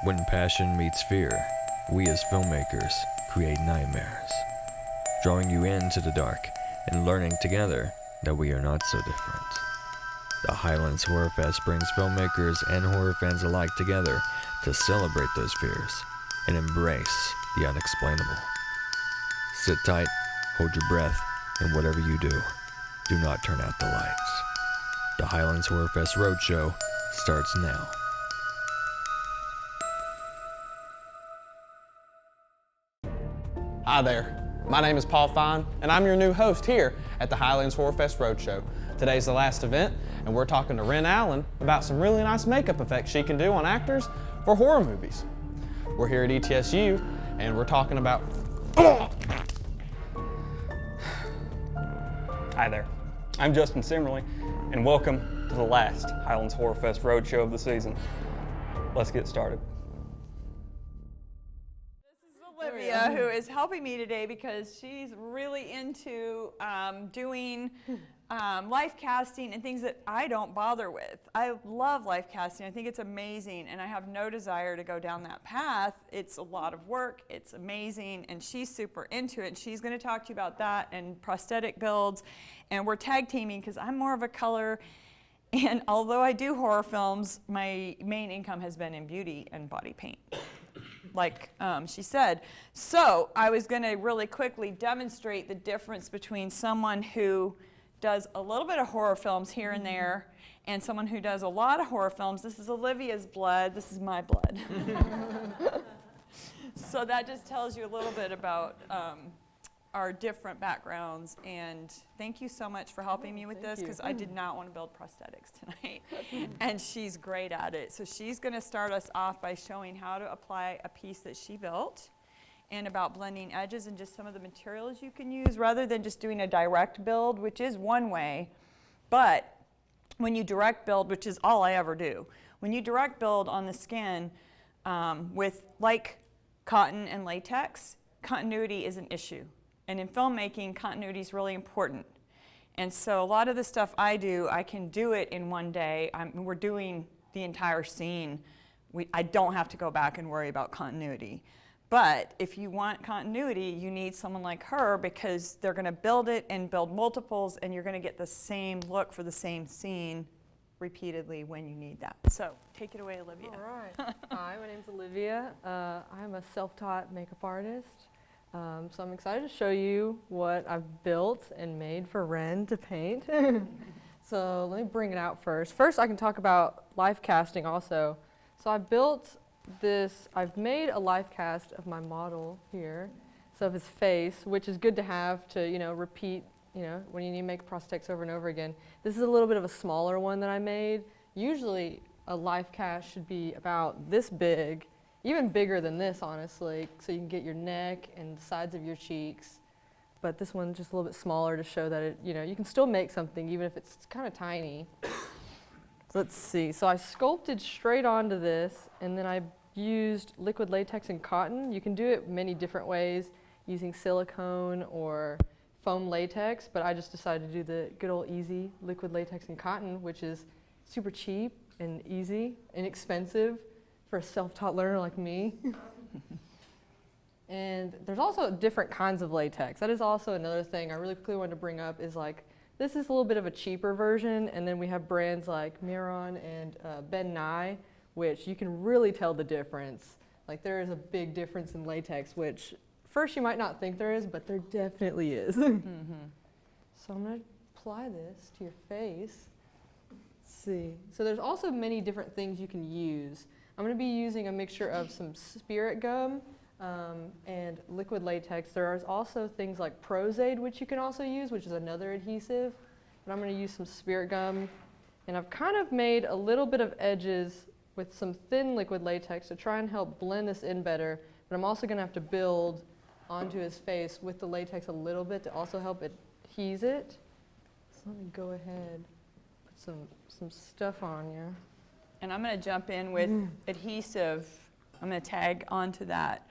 When passion meets fear, we as filmmakers create nightmares, drawing you into the dark and learning together that we are not so different. The Highlands Horrorfest brings filmmakers and horror fans alike together to celebrate those fears and embrace the unexplainable. Sit tight, hold your breath, and whatever you do, do not turn out the lights. The Highlands Horrorfest Roadshow starts now. Hi there, my name is Paul Fine, and I'm your new host here at the Highlands Horrorfest Roadshow. Today's the last event, and we're talking to Ren Allen about some really nice makeup effects she can do on actors for horror movies. We're here at ETSU, and we're talking about... Hi there, I'm Justin Simerly, and welcome to the last Highlands Horrorfest Roadshow of the season. Let's get started. Olivia, who is helping me today because she's really into doing life casting and things that I don't bother with. I love life casting. I think it's amazing, and I have no desire to go down that path. It's a lot of work. It's amazing, and she's super into it. And she's going to talk to you about that and prosthetic builds, and we're tag teaming because I'm more of a color. And although I do horror films, my main income has been in beauty and body paint, like she said. So I was going to really quickly demonstrate the difference between someone who does a little bit of horror films here and there and someone who does a lot of horror films. This is Olivia's blood. This is my blood. So that just tells you a little bit about our different backgrounds, and thank you so much for helping me with this, because I did not want to build prosthetics tonight. And she's great at it. So she's going to start us off by showing how to apply a piece that she built and about blending edges and just some of the materials you can use rather than just doing a direct build, which is one way. But when you direct build, which is all I ever do, when you direct build on the skin with like cotton and latex, continuity is an issue. And in filmmaking, continuity is really important. And so a lot of the stuff I do, I can do it in one day. We're doing the entire scene. I don't have to go back and worry about continuity. But if you want continuity, you need someone like her, because they're going to build it and build multiples, and you're going to get the same look for the same scene repeatedly when you need that. So take it away, Olivia. All right. Hi, my name's Olivia. I'm a self-taught makeup artist. So I'm excited to show you what I've built and made for Ren to paint. So let me bring it out first. First, I can talk about life casting also. So I built this, I've made a life cast of my model here, so of his face, which is good to have to, repeat, when you need to make prosthetics over and over again. This is a little bit of a smaller one that I made. Usually a life cast should be about this big, even bigger than this, honestly, so you can get your neck and the sides of your cheeks. But this one's just a little bit smaller to show that it, you can still make something even if it's kind of tiny. So let's see. So I sculpted straight onto this, and then I used liquid latex and cotton. You can do it many different ways, using silicone or foam latex, but I just decided to do the good old easy liquid latex and cotton, which is super cheap and easy, inexpensive for a self-taught learner like me. And there's also different kinds of latex. That is also another thing I really quickly wanted to bring up, is like, this is a little bit of a cheaper version, and then we have brands like Miron and Ben Nye, which you can really tell the difference. Like, there is a big difference in latex, which first you might not think there is, but there definitely is. So I'm gonna apply this to your face. Let's see. So there's also many different things you can use. I'm going to be using a mixture of some spirit gum and liquid latex. There is also things like Prozade, which you can also use, which is another adhesive. But I'm going to use some spirit gum. And I've kind of made a little bit of edges with some thin liquid latex to try and help blend this in better. But I'm also going to have to build onto his face with the latex a little bit to also help adhese it. So let me go ahead and put some stuff on you. And I'm going to jump in with adhesive. I'm going to tag onto that.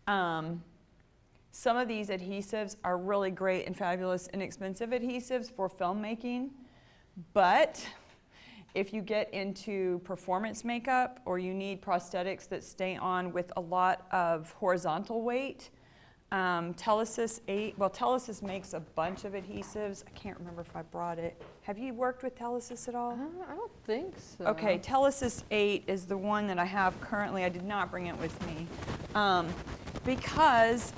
Some of these adhesives are really great and fabulous, inexpensive adhesives for filmmaking, but if you get into performance makeup or you need prosthetics that stay on with a lot of horizontal weight, Telesis 8, well, Telesis makes a bunch of adhesives. I can't remember if I brought it. Have you worked with Telesis at all? I don't think so. Okay, Telesis 8 is the one that I have currently. I did not bring it with me. Because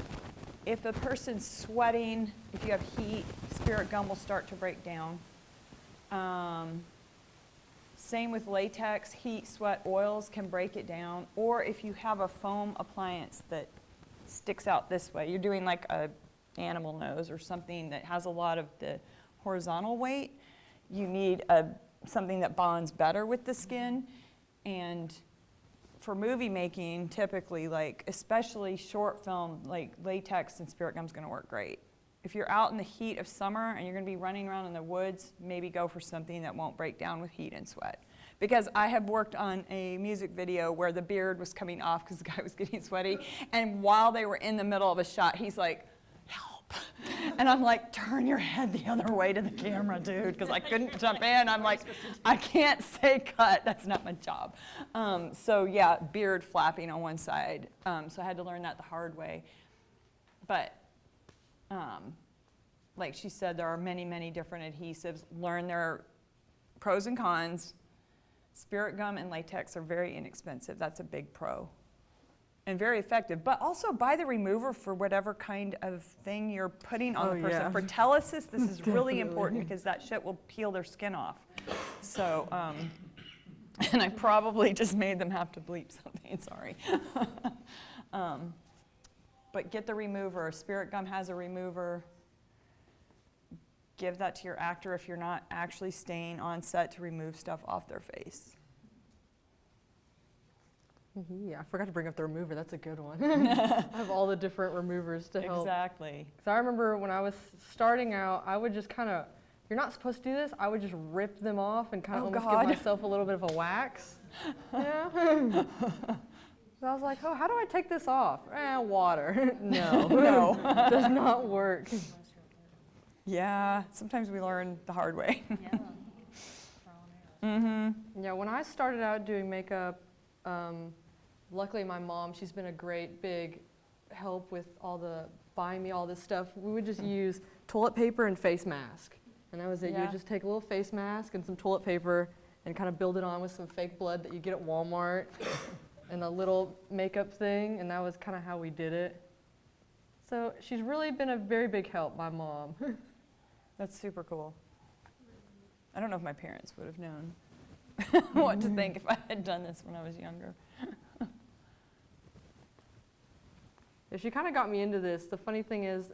if a person's sweating, if you have heat, spirit gum will start to break down. Same with latex, heat, sweat, oils can break it down. Or if you have a foam appliance that sticks out this way, you're doing like a animal nose or something that has a lot of the horizontal weight, you need something that bonds better with the skin. And for movie making, typically, like especially short film, like latex and spirit gum is going to work great. If you're out in the heat of summer and you're going to be running around in the woods, maybe go for something that won't break down with heat and sweat. Because I have worked on a music video where the beard was coming off because the guy was getting sweaty, and while they were in the middle of a shot, he's like, help. And I'm like, turn your head the other way to the camera, dude, because I couldn't jump in. I'm like, I can't say cut. That's not my job. So yeah, beard flapping on one side. So I had to learn that the hard way. But like she said, there are many, many different adhesives. Learn their pros and cons. Spirit gum and latex are very inexpensive. That's a big pro. And very effective. But also buy the remover for whatever kind of thing you're putting on the person. Yeah. For Telesis, this is really important because that shit will peel their skin off. So, and I probably just made them have to bleep something, sorry. But get the remover. Spirit gum has a remover. Give that to your actor if you're not actually staying on set to remove stuff off their face. Yeah, I forgot to bring up the remover. That's a good one. I have all the different removers to help. Exactly. So I remember when I was starting out, I would just kind of, you're not supposed to do this, I would just rip them off and kind of almost give myself a little bit of a wax. Yeah. So I was like, oh, how do I take this off? Water. No. No. Does not work. Yeah, sometimes we learn the hard way. Yeah, when I started out doing makeup, luckily my mom, she's been a great big help with buying me all this stuff. We would just use toilet paper and face mask. And that was it. You would just take a little face mask and some toilet paper and kind of build it on with some fake blood that you get at Walmart and a little makeup thing, and that was kind of how we did it. So she's really been a very big help, my mom. That's super cool. I don't know if my parents would have known what to think if I had done this when I was younger. She kind of got me into this. The funny thing is,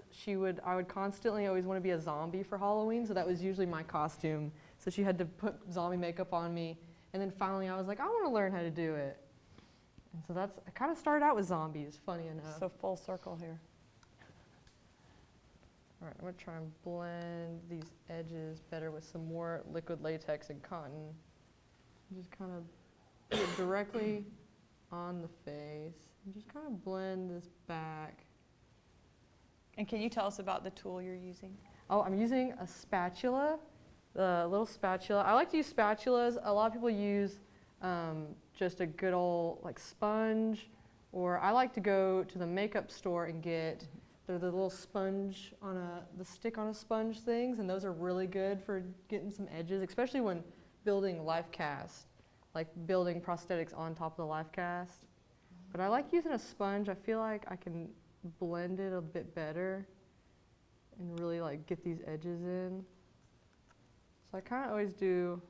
I would constantly always want to be a zombie for Halloween, so that was usually my costume. So she had to put zombie makeup on me, and then finally I was like, I want to learn how to do it. And so I kind of started out with zombies, funny enough. So full circle here. All right, I'm going to try and blend these edges better with some more liquid latex and cotton. Just kind of put it directly on the face. And just kind of blend this back. And can you tell us about the tool you're using? Oh, I'm using a spatula, the little spatula. I like to use spatulas. A lot of people use just a good old like sponge, or I like to go to the makeup store and get the little sponge the stick on a sponge things, and those are really good for getting some edges, especially when building life cast, like building prosthetics on top of the life cast. But I like using a sponge. I feel like I can blend it a bit better and really like get these edges in. So I kind of always do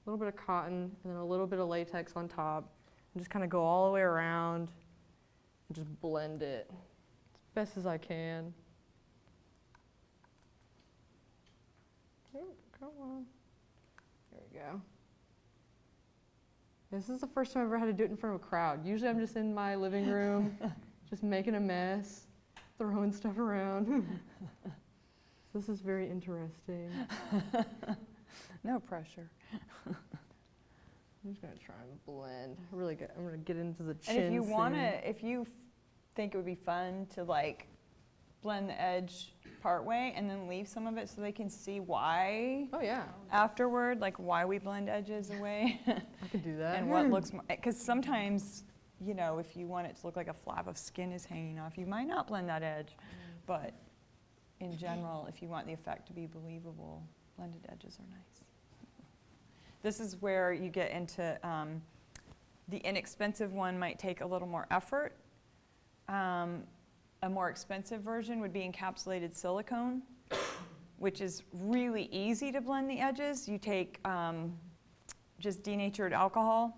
a little bit of cotton and then a little bit of latex on top and just kind of go all the way around and just blend it as best as I can. Oh, come on. There we go. This is the first time I've ever had to do it in front of a crowd. Usually I'm just in my living room, just making a mess, throwing stuff around. This is very interesting. No pressure. I'm just gonna try and blend. Really good. I'm gonna get into the chin. And if you soon. if you think it would be fun to like blend the edge part way and then leave some of it so they can see why Oh yeah, afterward, like why we blend edges away I could do that. and what looks, because sometimes, you know, if you want it to look like a flap of skin is hanging off, you might not blend that edge. But in general, if you want the effect to be believable, blended edges are nice. This is where you get into the inexpensive one might take a little more effort. A more expensive version would be encapsulated silicone, which is really easy to blend the edges. You take just denatured alcohol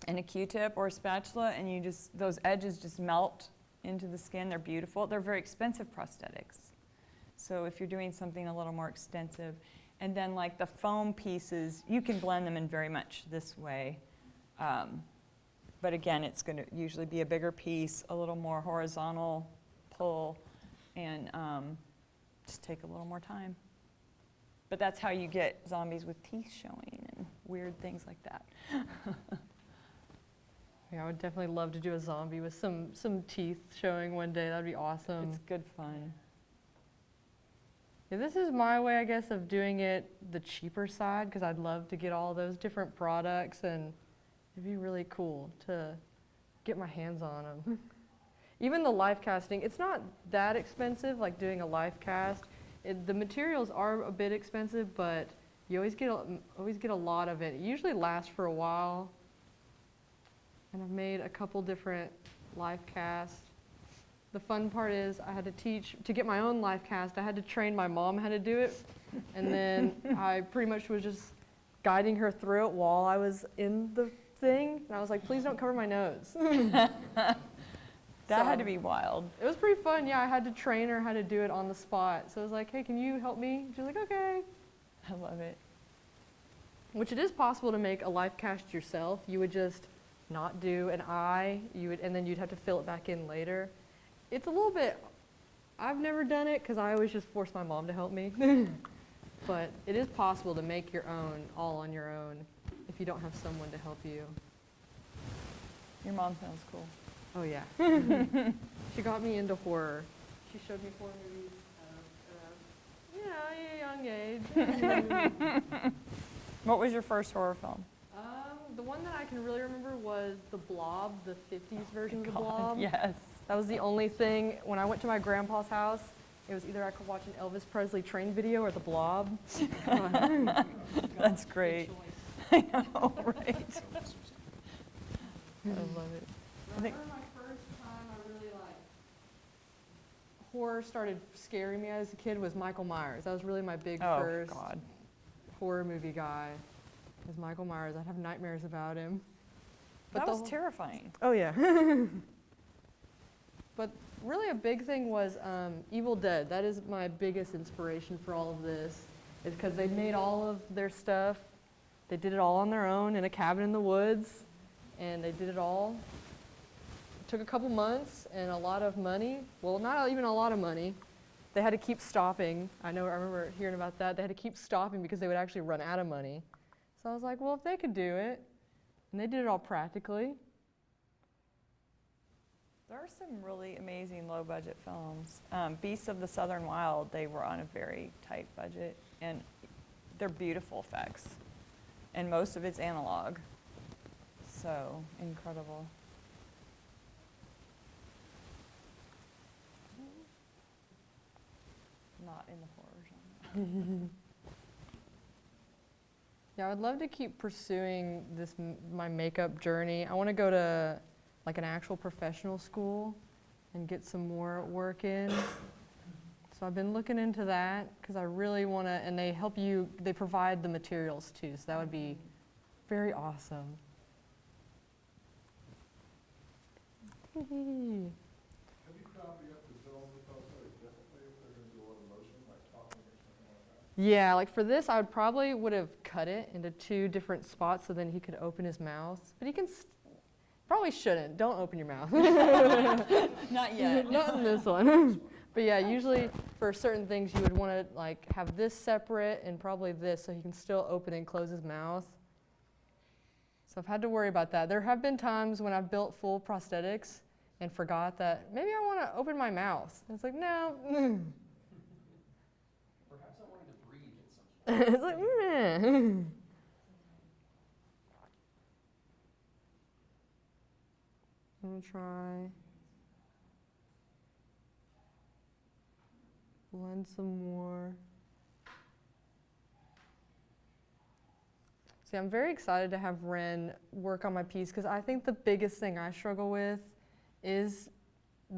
and a Q-tip or a spatula, and you just, those edges just melt into the skin. They're beautiful. They're very expensive prosthetics. So if you're doing something a little more extensive, and then like the foam pieces, you can blend them in very much this way. But again, it's going to usually be a bigger piece, a little more horizontal pull, and just take a little more time. But that's how you get zombies with teeth showing and weird things like that. Yeah, I would definitely love to do a zombie with some teeth showing one day. That'd be awesome. It's good fun. Yeah, this is my way, I guess, of doing it the cheaper side, because I'd love to get all those different products, and it'd be really cool to get my hands on them. Even the life casting, it's not that expensive, like doing a life cast. The materials are a bit expensive, but you always get a lot of it. It usually lasts for a while. And I've made a couple different life casts. The fun part is I had to get my own life cast, I had to train my mom how to do it. And then I pretty much was just guiding her through it while I was in the thing. And I was like, please don't cover my nose. That had to be wild. It was pretty fun, yeah. I had to train her how to do it on the spot. So I was like, hey, can you help me? She was like, okay. I love it. Which it is possible to make a life cast yourself. You would just not do an eye, and then you'd have to fill it back in later. It's a little bit, I've never done it because I always just force my mom to help me. But it is possible to make your own, all on your own, if you don't have someone to help you. Your mom sounds cool. Oh yeah. She got me into horror. She showed me horror movies at a young age. What was your first horror film? The one that I can really remember was The Blob, the 50s version of The Blob. Yes. That was the only thing. When I went to my grandpa's house, it was either I could watch an Elvis Presley train video or The Blob. That's great. I know, right? I love it. I remember my first time I really horror started scaring me as a kid was Michael Myers. That was really my big first horror movie guy. Was Michael Myers. I'd have nightmares about him. But that was terrifying. Oh yeah. But really a big thing was Evil Dead. That is my biggest inspiration for all of this, is because they made all of their stuff. They did it all on their own in a cabin in the woods, and they did it all. It took a couple months and a lot of money. Well, not even a lot of money. They had to keep stopping. I remember hearing about that. They had to keep stopping because they would actually run out of money. So I was like, well, if they could do it, and they did it all practically. There are some really amazing low-budget films. Beasts of the Southern Wild, they were on a very tight budget, and they're beautiful effects. And most of it's analog, so incredible. Not in the horror genre. Yeah, I would love to keep pursuing this my makeup journey. I want to go to like an actual professional school and get some more work in. So I've been looking into that because I really want to, and they help you, they provide the materials too, so that would be very awesome. Have you found you have to film the poster differently if they're going to do a lot of motion, like talking or something like that? Yeah, like for this, I would have cut it into 2 different spots so then he could open his mouth. But he can, probably shouldn't. Don't open your mouth. Not yet. Not in this one. But yeah, usually for certain things you would want to like have this separate and probably this so he can still open and close his mouth. So I've had to worry about that. There have been times when I've built full prosthetics and forgot that maybe I want to open my mouth. And it's like, no. Perhaps I wanted to breathe at some point. It's like, meh. I'm gonna try blend some more. See, I'm very excited to have Ren work on my piece because I think the biggest thing I struggle with is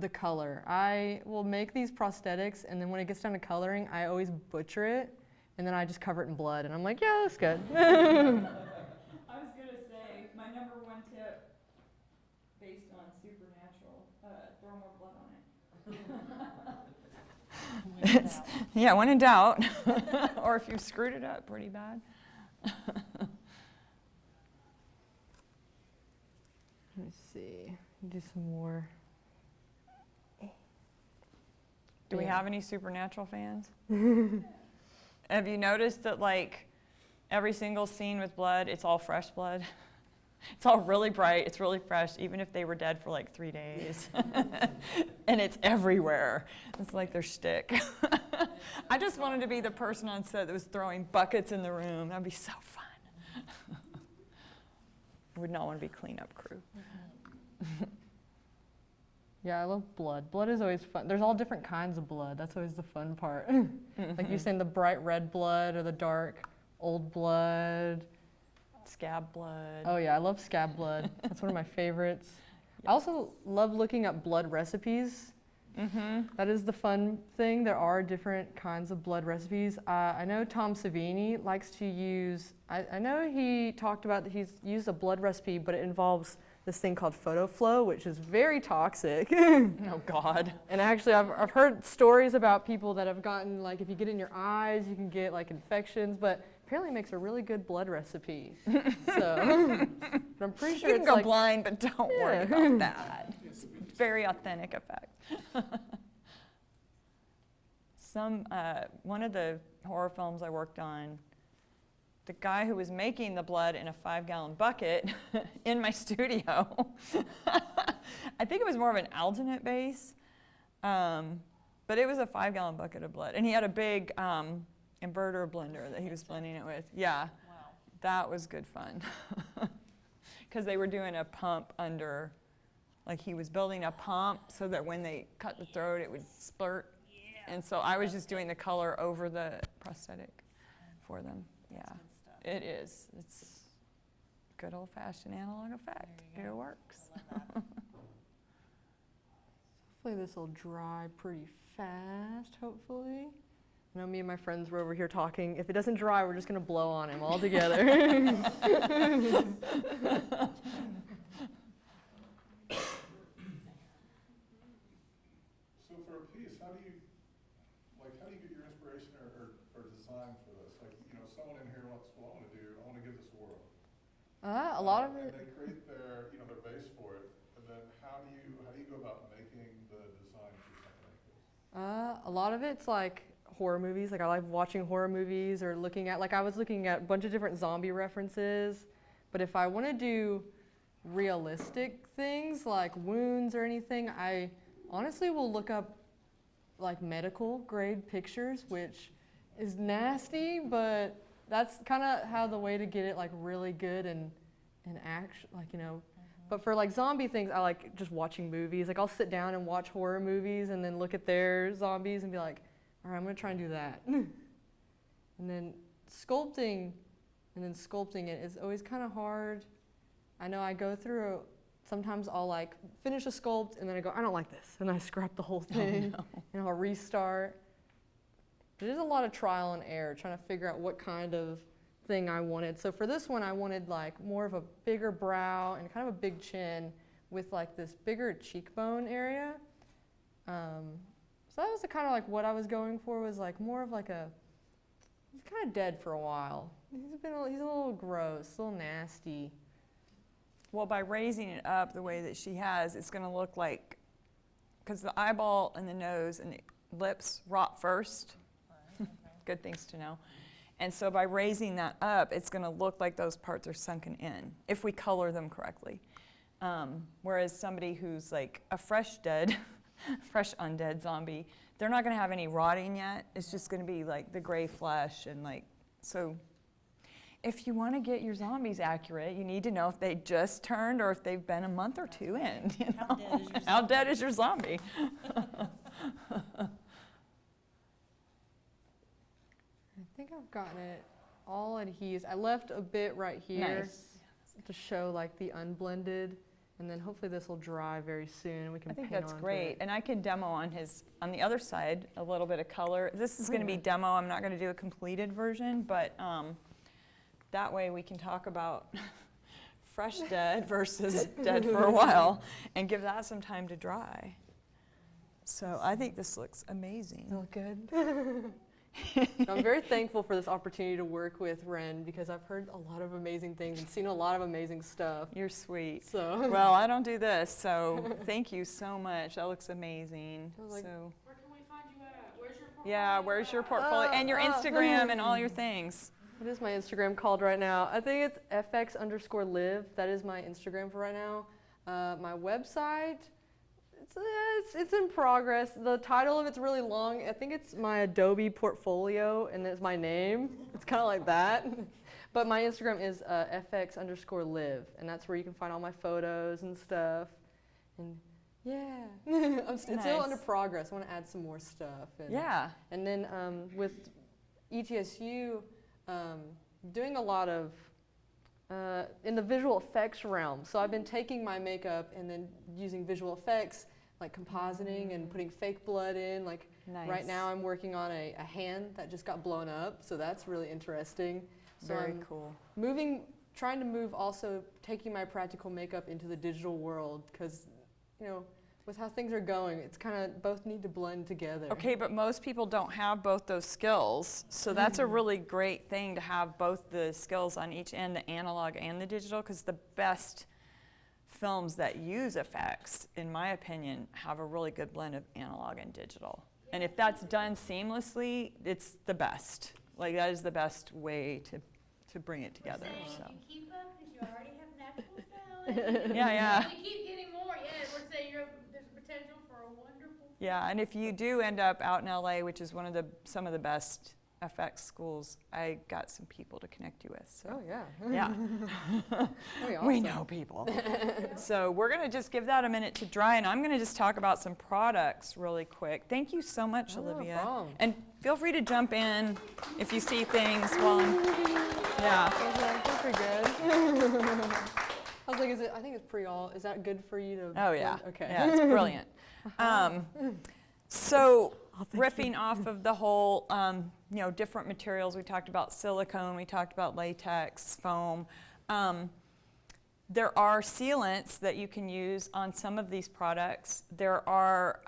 the color. I will make these prosthetics, and then when it gets down to coloring, I always butcher it, and then I just cover it in blood, and I'm like, yeah, that's good. I was going to say, my number one tip, based on Supernatural, throw more blood on it. Yeah, when in doubt, or if you've screwed it up pretty bad. Let me see, do some more. Do we have any Supernatural fans? Have you noticed that, like, every single scene with blood, it's all fresh blood? It's all really bright, it's really fresh, even if they were dead for like 3 days. And it's everywhere. It's like their shtick. I just wanted to be the person on set that was throwing buckets in the room. That'd be so fun. I would not want to be cleanup crew. Yeah, I love blood. Blood is always fun. There's all different kinds of blood. That's always the fun part. Like you're saying, the bright red blood or the dark old blood. Scab blood. Oh yeah, I love scab blood. That's one of my favorites. I also love looking up blood recipes. That is the fun thing. There are different kinds of blood recipes. I know Tom Savini likes to use, I know he talked about that he's used a blood recipe, but it involves this thing called photo flow, which is very toxic. Oh God. And actually I've heard stories about people that have gotten, like, if you get in your eyes, you can get like infections, but apparently it makes a really good blood recipe. So, but I'm pretty sure You can it's go like, blind, but don't worry about that. It's very authentic effect. One of the horror films I worked on, the guy who was making the blood in a 5-gallon bucket in my studio, I think it was more of an alginate base, but it was a 5-gallon bucket of blood. And he had a big inverter blender that he was blending it with. Yeah, wow. That was good fun. Because they were doing a pump under, like he was building a pump so that when they cut the throat, it would splurt. Yeah. And so I was just doing the color over the prosthetic for them. Yeah, it is. It's good old-fashioned analog effect. It works. hopefully this will dry pretty fast, hopefully. I know me and my friends were over here talking. If it doesn't dry, we're just going to blow on him all together. So for a piece, how do you get your inspiration or design for this? Like, someone in here wants, I want to give this a whirl. A lot of it. And they create their base for it. And then how do you go about making the design for something like this? A lot of it's like horror movies. Like I like watching horror movies or looking at, I was looking at a bunch of different zombie references. But if I want to do realistic things like wounds or anything, I honestly will look up like medical grade pictures, which is nasty, but that's kind of how the way to get it like really good and action, But for like zombie things, I like just watching movies. Like I'll sit down and watch horror movies and then look at their zombies and be like, all right, I'm gonna try and do that. And then sculpting it is always kind of hard. I know I go through, sometimes I'll like finish a sculpt and then I go, I don't like this. And I scrap the whole thing and I'll restart. There's a lot of trial and error trying to figure out what kind of thing I wanted. So for this one, I wanted like more of a bigger brow and kind of a big chin with like this bigger cheekbone area. So that was kind of like what I was going for, was like more of like he's kind of dead for a while. He's a little gross, a little nasty. Well, by raising it up the way that she has, it's going to look like, because the eyeball and the nose and the lips rot first. Good things to know. And so by raising that up, it's going to look like those parts are sunken in, if we color them correctly. Whereas somebody who's like a fresh undead zombie, they're not going to have any rotting yet. It's just going to be like the gray flesh and like, so if you want to get your zombies accurate, you need to know if they just turned or if they've been a month or two in. You know? How dead is your zombie? I think I've gotten it all adhesed. I left a bit right here to show like the unblended, and then hopefully this will dry very soon. We can I think paint that's onto great. it. And I can demo on the other side a little bit of color. This is going to be demo. I'm not going to do a completed version, but that way we can talk about fresh dead versus dead for a while and give that some time to dry. So I think this looks amazing. Look good. I'm very thankful for this opportunity to work with Ren because I've heard a lot of amazing things and seen a lot of amazing stuff. You're sweet. So well, I don't do this, so thank you so much. That looks amazing. Like, so where can we find you at? Where's your portfolio? yeah, where's your portfolio and your Instagram and all your things? what is my Instagram called right now? I think it's fx_live. That is my Instagram for right now. My website, it's in progress. The title of it's really long. I think it's my Adobe portfolio, and it's my name. It's kind of like that. But my Instagram is fx_live, and that's where you can find all my photos and stuff. And yeah, it's still under progress. I want to add some more stuff. And, Yeah. And then with ETSU, doing a lot of in the visual effects realm. So I've been taking my makeup and then using visual effects, like compositing and putting fake blood in. Like right now I'm working on a hand that just got blown up, so that's really interesting. So Very I'm cool. trying to move also taking my practical makeup into the digital world because, you know, with how things are going, it's kind of both need to blend together. Okay, but most people don't have both those skills, so that's a really great thing to have both the skills on each end, the analog and the digital, because the best films that use effects, in my opinion, have a really good blend of analog and digital. And if that's done seamlessly, it's the best. Like, that is the best way to bring it together. So. You keep up because you already have natural talent. Yeah. You keep getting more. Yeah, we're saying there's potential for a wonderful. Yeah, and if you do end up out in LA, which is some of the best effects schools, I got some people to connect you with. So. Oh yeah. Yeah. Awesome. We know people. So we're going to just give that a minute to dry, and I'm going to just talk about some products really quick. Thank you so much, Olivia. No problem. And feel free to jump in if you see things while I'm, yeah. That's pretty good. I was like, I think it's pre-all. Is that good for you to? Oh yeah. Okay. Yeah, it's brilliant. So riffing off of the whole, different materials, we talked about silicone, we talked about latex, foam. There are sealants that you can use on some of these products. There are,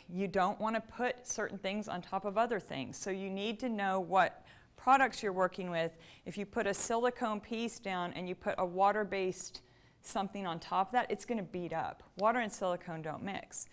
you don't want to put certain things on top of other things. So you need to know what products you're working with. If you put a silicone piece down and you put a water-based something on top of that, it's going to beat up. Water and silicone don't mix.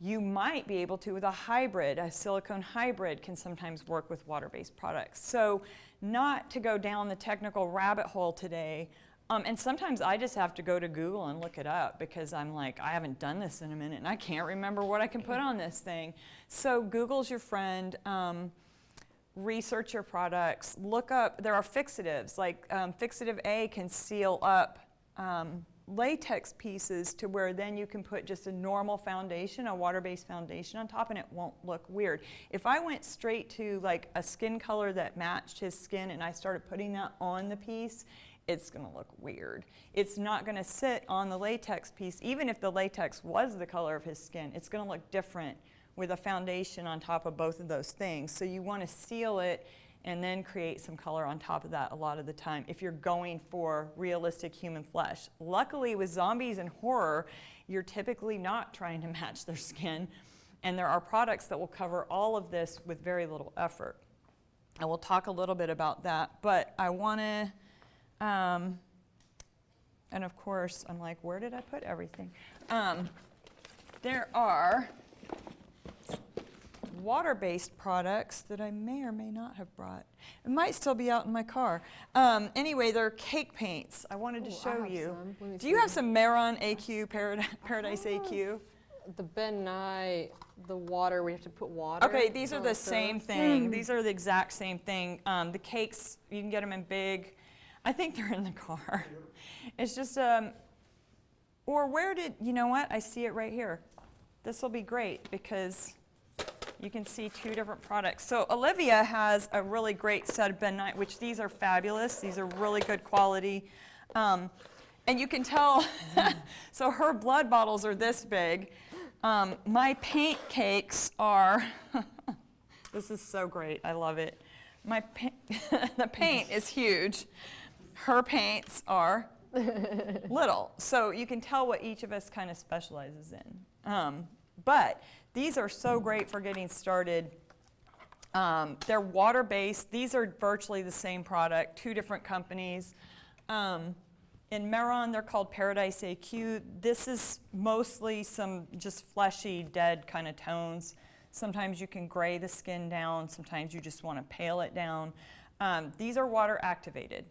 You might be able to with a hybrid. A silicone hybrid can sometimes work with water-based products. So not to go down the technical rabbit hole today, and sometimes I just have to go to Google and look it up because I'm like, I haven't done this in a minute and I can't remember what I can put on this thing. So Google's your friend. Research your products. Look up, there are fixatives, like fixative A can seal up latex pieces to where then you can put just a normal foundation, a water-based foundation on top, and it won't look weird. If I went straight to like a skin color that matched his skin and I started putting that on the piece, it's going to look weird. It's not going to sit on the latex piece. Even if the latex was the color of his skin, it's going to look different with a foundation on top of both of those things. So you want to seal it and then create some color on top of that a lot of the time if you're going for realistic human flesh. Luckily with zombies and horror, you're typically not trying to match their skin, and there are products that will cover all of this with very little effort. And we'll talk a little bit about that, but I want to, and of course, I'm like, where did I put everything? There are water-based products that I may or may not have brought. It might still be out in my car. Anyway, they're cake paints. I wanted to Ooh, I show have you. some. Let me Do you see. have some Maron AQ, Paradise AQ? The Ben Nye, the water, we have to put water. Okay, these are the going same through. thing. These are the exact same thing. The cakes, you can get them in big. I think they're in the car. It's just, or where did, you know what? I see it right here. This will be great because you can see two different products. So Olivia has a really great set of Ben Nye, which these are fabulous. These are really good quality. And you can tell, so her blood bottles are this big. My paint cakes are, this is so great, I love it. The paint is huge. Her paints are little. So you can tell what each of us kind of specializes in. But these are so great for getting started. They're water-based. These are virtually the same product, two different companies. In Maron, they're called Paradise AQ. This is mostly some just fleshy, dead kind of tones. Sometimes you can gray the skin down. Sometimes you just want to pale it down. These are water activated.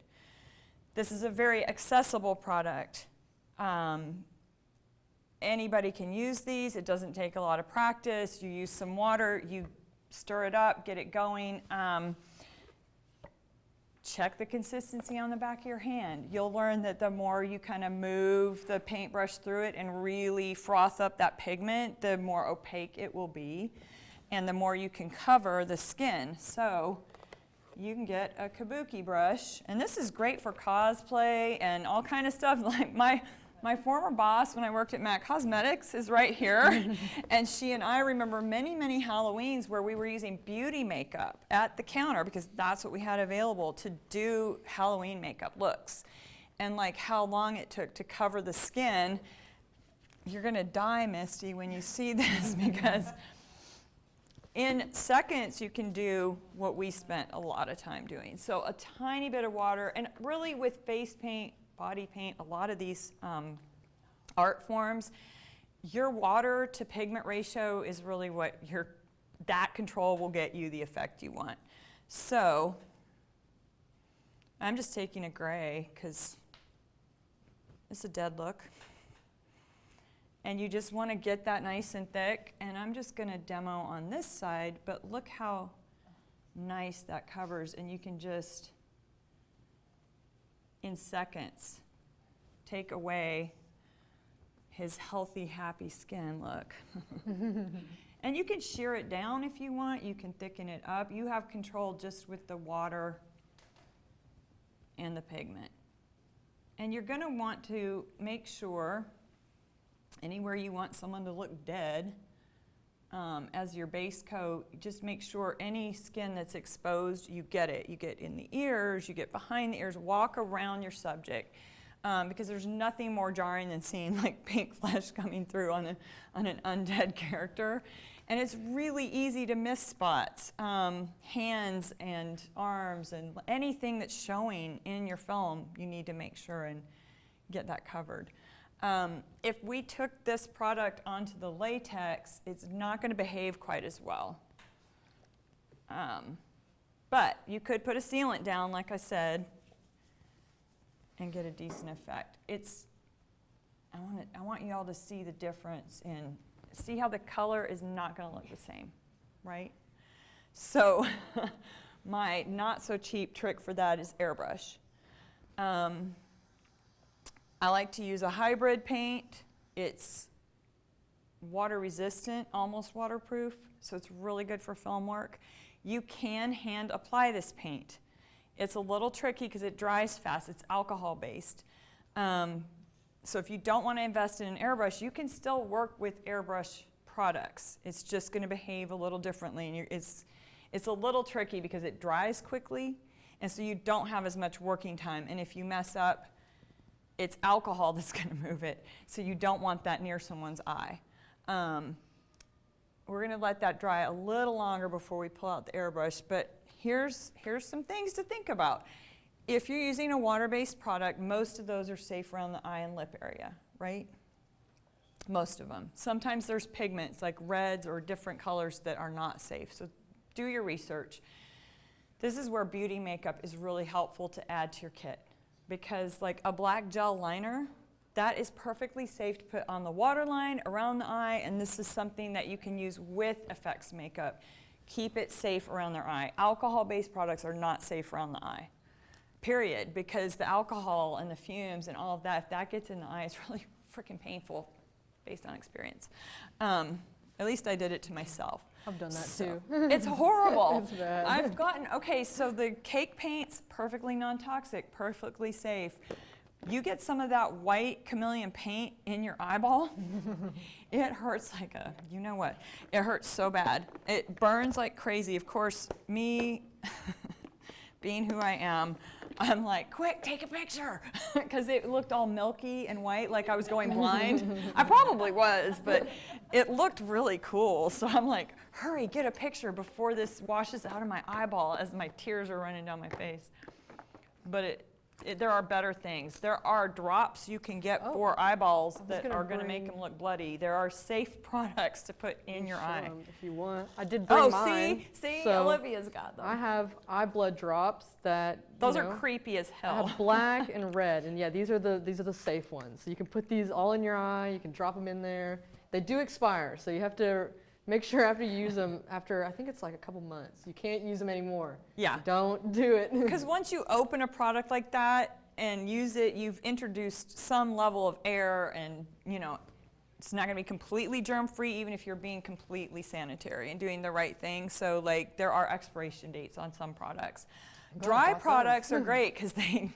This is a very accessible product. Anybody can use these. It doesn't take a lot of practice. You use some water, you stir it up, get it going. Check the consistency on the back of your hand. You'll learn that the more you kind of move the paintbrush through it and really froth up that pigment, the more opaque it will be, and the more you can cover the skin. So you can get a kabuki brush, and this is great for cosplay and all kind of stuff. Like my former boss when I worked at MAC Cosmetics is right here, and she and I remember many, many Halloweens where we were using beauty makeup at the counter because that's what we had available to do Halloween makeup looks. And like how long it took to cover the skin. You're gonna die, Misty, when you see this because in seconds you can do what we spent a lot of time doing. So a tiny bit of water, and really with face paint, body paint, a lot of these art forms, your water to pigment ratio is really what that control will get you the effect you want. So I'm just taking a gray because it's a dead look. And you just want to get that nice and thick. And I'm just going to demo on this side, but look how nice that covers. And you can just, in seconds, take away his healthy, happy skin look. And you can shear it down if you want. You can thicken it up. You have control just with the water and the pigment. And you're going to want to make sure anywhere you want someone to look dead as your base coat, just make sure any skin that's exposed, you get it. You get in the ears, you get behind the ears, walk around your subject. Because there's nothing more jarring than seeing like pink flesh coming through on an undead character. And it's really easy to miss spots. Hands and arms and anything that's showing in your film, you need to make sure and get that covered. If we took this product onto the latex, it's not going to behave quite as well. But you could put a sealant down, like I said, and get a decent effect. I want you all to see the difference see how the color is not going to look the same, right? So my not so cheap trick for that is airbrush. I like to use a hybrid paint. It's water resistant, almost waterproof, so it's really good for film work. You can hand apply this paint. It's a little tricky because it dries fast. It's alcohol based. So if you don't want to invest in an airbrush, you can still work with airbrush products. It's just going to behave a little differently. And it's a little tricky because it dries quickly, and so you don't have as much working time. And if you mess up, it's alcohol that's going to move it. So you don't want that near someone's eye. We're going to let that dry a little longer before we pull out the airbrush, but here's some things to think about. If you're using a water-based product, most of those are safe around the eye and lip area, right? most of them. Sometimes there's pigments like reds or different colors that are not safe. So do your research. This is where beauty makeup is really helpful to add to your kit, because like a black gel liner, that is perfectly safe to put on the waterline, around the eye, and this is something that you can use with effects makeup. Keep it safe around their eye. Alcohol-based products are not safe around the eye, period, because the alcohol and the fumes and all of that, if that gets in the eye, it's really freaking painful based on experience. At least I did it to myself. I've done that So, too. It's horrible. It's bad. I've gotten, okay, so the cake paint's perfectly non-toxic, perfectly safe. You get some of that white chameleon paint in your eyeball, it hurts like a, you know what, it hurts so bad. It burns like crazy. Of course, me, being who I am, I'm like, quick, take a picture, because it looked all milky and white, like I was going blind. I probably was, but it looked really cool. So I'm like, hurry, get a picture before this washes out of my eyeball as my tears are running down my face. But there are better things. There are drops you can get for eyeballs that are going to make them look bloody. There are safe products to put in your eye. If you want. I did bring mine. See, so Olivia's got them. I have eye blood drops that Those are creepy as I hell. have black and red, and yeah, these are the safe ones. So you can put these all in your eye. You can drop them in there. They do expire, so you have to make sure after you use them, after I think it's like a couple months, you can't use them anymore. Yeah. Don't do it. Because once you open a product like that and use it, you've introduced some level of air, and you know, it's not going to be completely germ-free even if you're being completely sanitary and doing the right thing. So like there are expiration dates on some products. Dry products are great because they,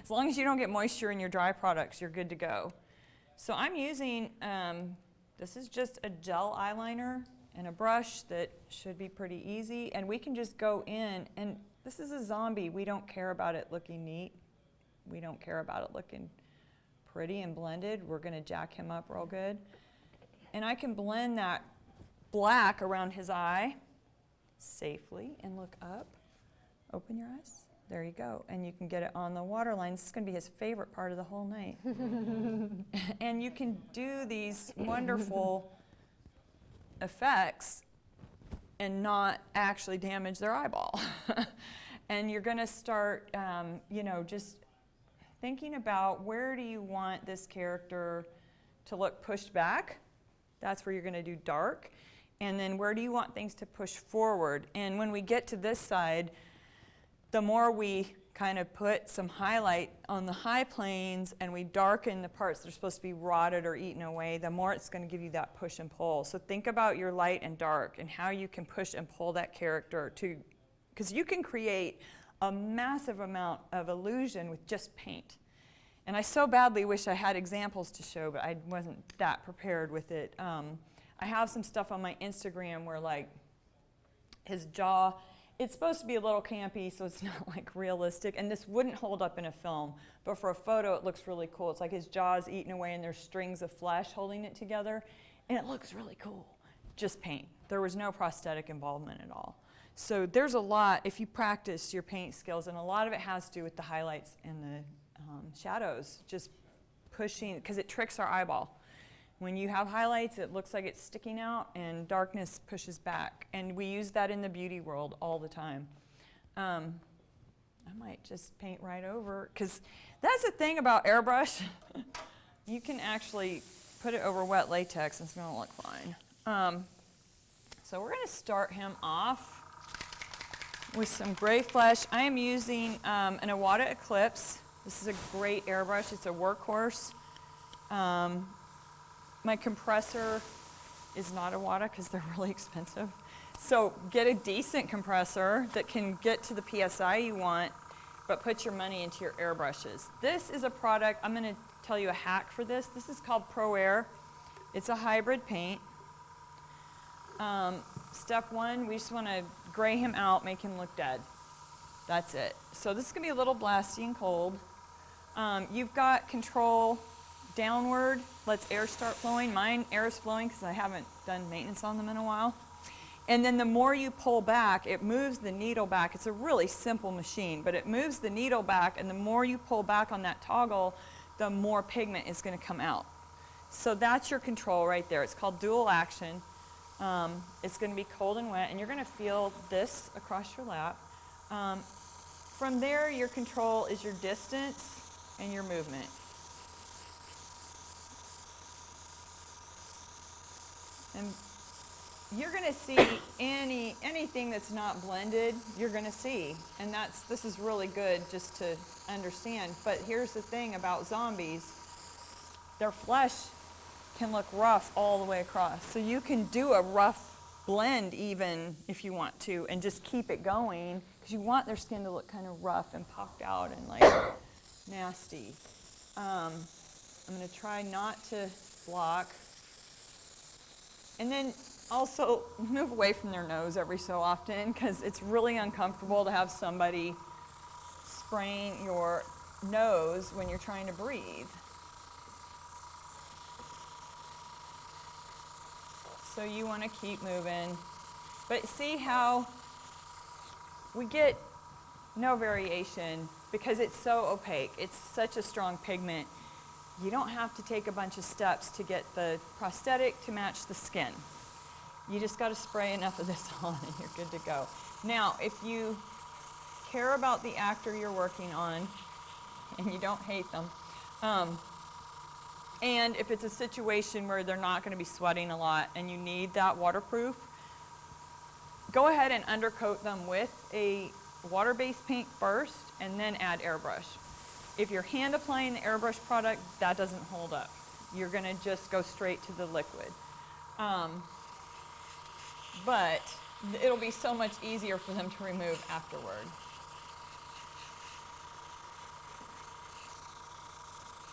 as long as you don't get moisture in your dry products, you're good to go. So I'm using, this is just a gel eyeliner and a brush that should be pretty easy, and we can just go in, and this is a zombie. We don't care about it looking neat. We don't care about it looking pretty and blended. We're going to jack him up real good. And I can blend that black around his eye safely and look up. Open your eyes. There you go. And you can get it on the waterline. This is going to be his favorite part of the whole night. And you can do these wonderful effects and not actually damage their eyeball. And you're going to start, you know, just thinking about where do you want this character to look pushed back. That's where you're going to do dark. And then where do you want things to push forward? And when we get to this side, the more we kind of put some highlight on the high planes and we darken the parts that are supposed to be rotted or eaten away, the more it's going to give you that push and pull. So think about your light and dark and how you can push and pull that character to, because you can create a massive amount of illusion with just paint. And I so badly wish I had examples to show, but I wasn't that prepared with it. I have some stuff on my Instagram where like his jaw, it's supposed to be a little campy, so it's not like realistic, and this wouldn't hold up in a film, but for a photo it looks really cool. It's like his jaw's eaten away and there's strings of flesh holding it together, and it looks really cool. Just paint. There was no prosthetic involvement at all. So there's a lot, if you practice your paint skills, and a lot of it has to do with the highlights and the shadows, just pushing, because it tricks our eyeball. When you have highlights, it looks like it's sticking out, and darkness pushes back. And we use that in the beauty world all the time. I might just paint right over, because that's the thing about airbrush. You can actually put it over wet latex, and it's going to look fine. So we're going to start him off with some gray flesh. I am using an Iwata Eclipse. This is a great airbrush. It's a workhorse. My compressor is not Iwata because they're really expensive. So get a decent compressor that can get to the PSI you want, but put your money into your airbrushes. This is a product, I'm going to tell you a hack for this. This is called Pro Air. It's a hybrid paint. Step one, we just want to gray him out, make him look dead. That's it. So this is going to be a little blasty and cold. You've got control downward, lets air start flowing. Mine, air is flowing because I haven't done maintenance on them in a while. And then the more you pull back, it moves the needle back. It's a really simple machine, but it moves the needle back, and the more you pull back on that toggle, the more pigment is going to come out. So that's your control right there. It's called dual action. It's going to be cold and wet, and you're going to feel this across your lap. From there, your control is your distance and your movement. And you're going to see anything that's not blended, you're going to see. And this is really good just to understand. But here's the thing about zombies. Their flesh can look rough all the way across. So you can do a rough blend even if you want to and just keep it going because you want their skin to look kind of rough and popped out and like nasty. I'm going to try not to block. And then also move away from their nose every so often because it's really uncomfortable to have somebody spraying your nose when you're trying to breathe. So you want to keep moving. But see how we get no variation because it's so opaque. It's such a strong pigment. You don't have to take a bunch of steps to get the prosthetic to match the skin. You just got to spray enough of this on and you're good to go. Now, if you care about the actor you're working on and you don't hate them, and if it's a situation where they're not going to be sweating a lot and you need that waterproof, go ahead and undercoat them with a water-based paint first and then add airbrush. If you're hand applying the airbrush product, that doesn't hold up. You're going to just go straight to the liquid. But it'll be so much easier for them to remove afterward.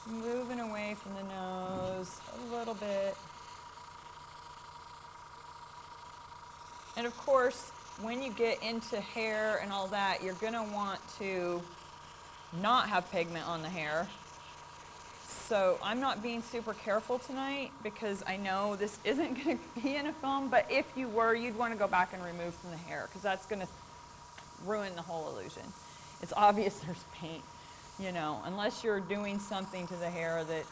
Moving away from the nose a little bit. And of course, when you get into hair and all that, you're going to want to not have pigment on the hair. So I'm not being super careful tonight because I know this isn't going to be in a film, but if you were, you'd want to go back and remove from the hair because that's going to ruin the whole illusion. It's obvious there's paint, you know, unless you're doing something to the hair that,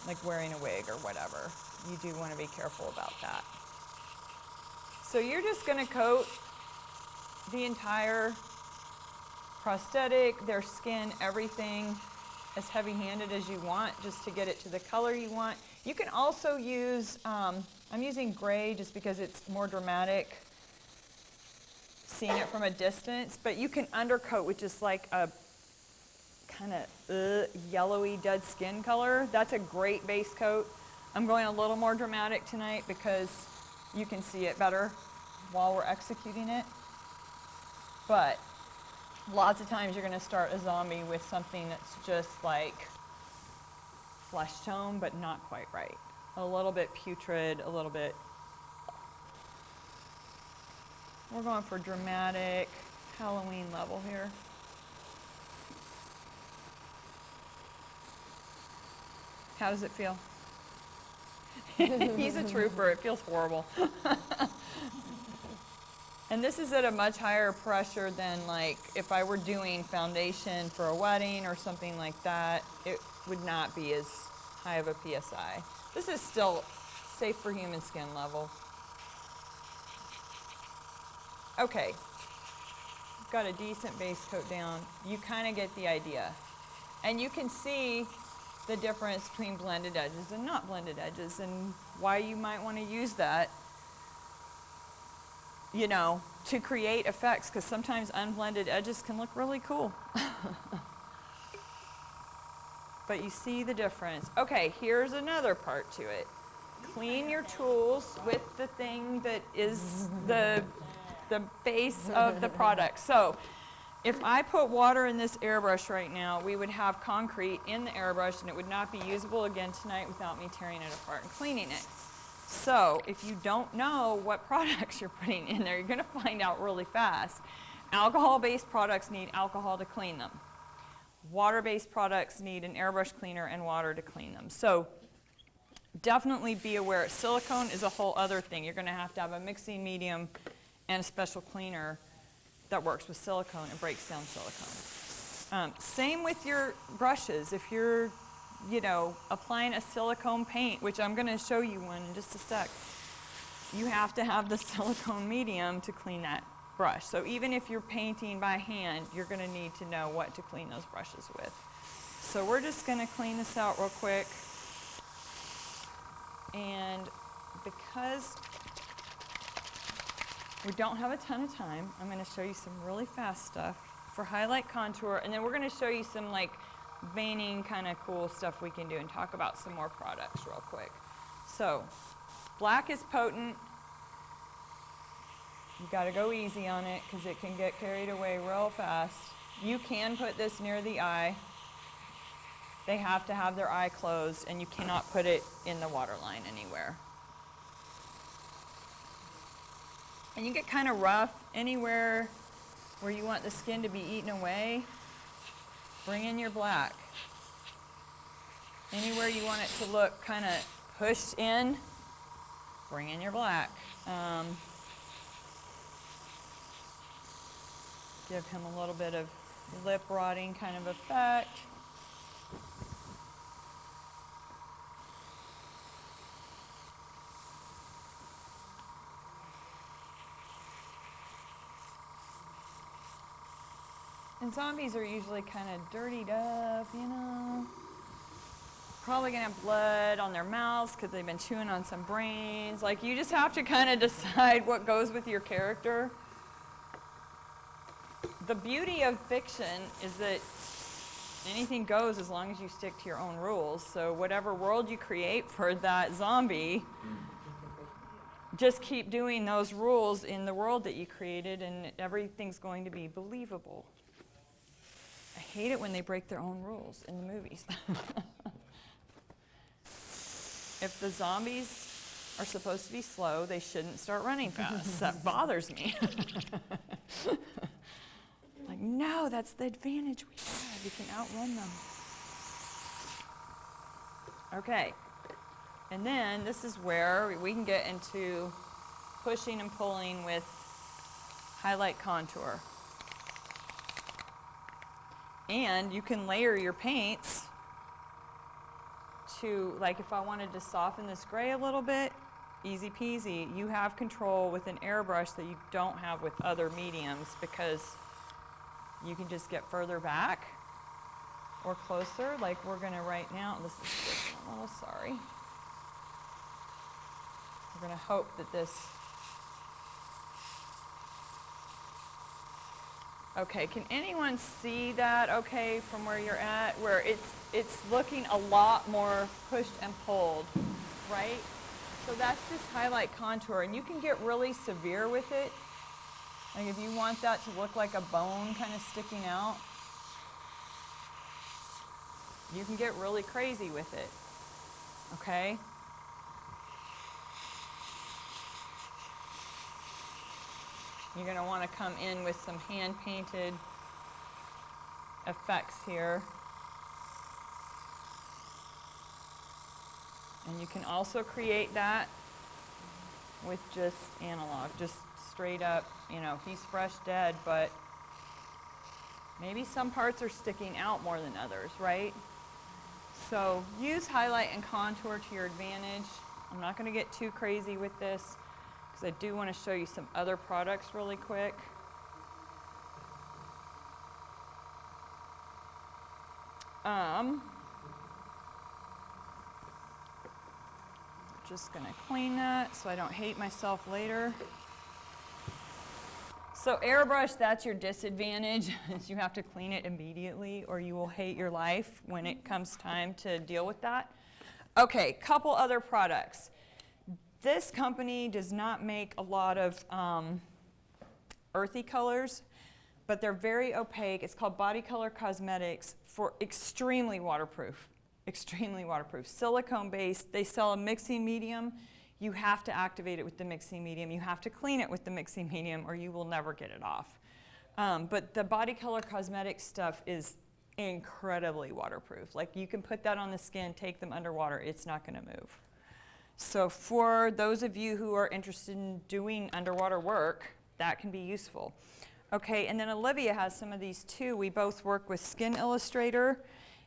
like wearing a wig or whatever, you do want to be careful about that. So you're just going to coat the entire prosthetic, their skin, everything as heavy-handed as you want just to get it to the color you want. You can also use, I'm using gray just because it's more dramatic seeing it from a distance, but you can undercoat with just like a kind of yellowy dead skin color. That's a great base coat. I'm going a little more dramatic tonight because you can see it better while we're executing it. But lots of times you're going to start a zombie with something that's just like flesh tone, but not quite right. A little bit putrid, a little bit. We're going for dramatic Halloween level here. How does it feel? He's a trooper. It feels horrible. And this is at a much higher pressure than like if I were doing foundation for a wedding or something like that, it would not be as high of a PSI. This is still safe for human skin level. Okay, got a decent base coat down. You kind of get the idea. And you can see the difference between blended edges and not blended edges and why you might want to use that, you know, to create effects, because sometimes unblended edges can look really cool. But you see the difference. Okay, here's another part to it. Clean your tools with the thing that is the base of the product. So if I put water in this airbrush right now, we would have concrete in the airbrush and it would not be usable again tonight without me tearing it apart and cleaning it. So if you don't know what products you're putting in there, you're going to find out really fast. Alcohol-based products need alcohol to clean them. Water-based products need an airbrush cleaner and water to clean them. So definitely be aware. Silicone is a whole other thing. You're going to have a mixing medium and a special cleaner that works with silicone and breaks down silicone. Same with your brushes. If you're you know, applying a silicone paint, which I'm going to show you one in just a sec, you have to have the silicone medium to clean that brush. So even if you're painting by hand, you're going to need to know what to clean those brushes with. So we're just going to clean this out real quick. And because we don't have a ton of time, I'm going to show you some really fast stuff for highlight contour, and then we're going to show you some like veining kind of cool stuff we can do and talk about some more products real quick. So black is potent. You got to go easy on it because it can get carried away real fast. You can put this near the eye. They have to have their eye closed, and you cannot put it in the waterline anywhere. And you get kind of rough anywhere where you want the skin to be eaten away. Bring in your black. Anywhere you want it to look kind of pushed in, bring in your black. Give him a little bit of lip rotting kind of effect. And zombies are usually kind of dirtied up, you know. Probably gonna have blood on their mouths because they've been chewing on some brains. Like, you just have to kind of decide what goes with your character. The beauty of fiction is that anything goes as long as you stick to your own rules. So whatever world you create for that zombie, just keep doing those rules in the world that you created, and everything's going to be believable. I hate it when they break their own rules in the movies. If the zombies are supposed to be slow, they shouldn't start running fast. That bothers me. Like, no, that's the advantage we have. We can outrun them. Okay. And then this is where we can get into pushing and pulling with highlight contour. And you can layer your paints to, like if I wanted to soften this gray a little bit, easy peasy. You have control with an airbrush that you don't have with other mediums, because you can just get further back or closer, like we're gonna right now. This is just a little sorry. We're gonna hope that this. Okay, can anyone see that okay from where you're at? Where it's looking a lot more pushed and pulled, right? So that's just highlight contour, and you can get really severe with it. Like if you want that to look like a bone kind of sticking out, you can get really crazy with it, okay? You're going to want to come in with some hand-painted effects here. And you can also create that with just analog, just straight up, you know, he's fresh dead, but maybe some parts are sticking out more than others, right? So use highlight and contour to your advantage. I'm not going to get too crazy with this, because I do want to show you some other products really quick. Just going to clean that so I don't hate myself later. So airbrush, that's your disadvantage, is you have to clean it immediately or you will hate your life when it comes time to deal with that. Okay, couple other products. This company does not make a lot of earthy colors, but they're very opaque. It's called Body Color Cosmetics, for extremely waterproof, silicone based. They sell a mixing medium. You have to activate it with the mixing medium. You have to clean it with the mixing medium or you will never get it off. But the Body Color Cosmetics stuff is incredibly waterproof. Like you can put that on the skin, take them underwater, it's not gonna move. So for those of you who are interested in doing underwater work, that can be useful. Okay, and then Olivia has some of these too. We both work with Skin Illustrator,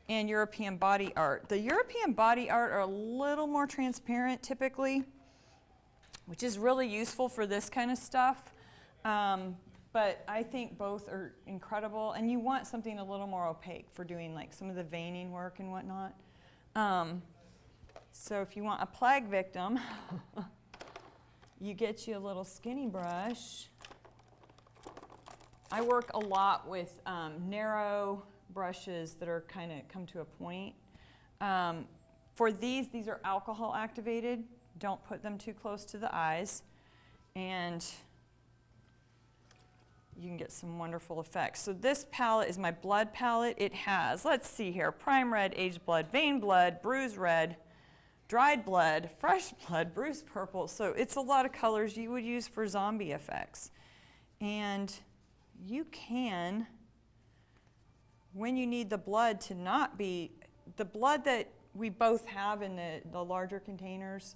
and European body art. The European body art are a little more transparent typically, which is really useful for this kind of stuff. But I think both are incredible, and you want something a little more opaque for doing like some of the veining work and whatnot. So if you want a plague victim, you get you a little skinny brush. I work a lot with narrow brushes that are kind of come to a point. For these are alcohol activated. Don't put them too close to the eyes, and you can get some wonderful effects. So this palette is my blood palette. It has, let's see here, prime red, aged blood, vein blood, bruised red, dried blood, fresh blood, bruised purple. So it's a lot of colors you would use for zombie effects. And you can, when you need the blood to not be, the blood that we both have in the larger containers,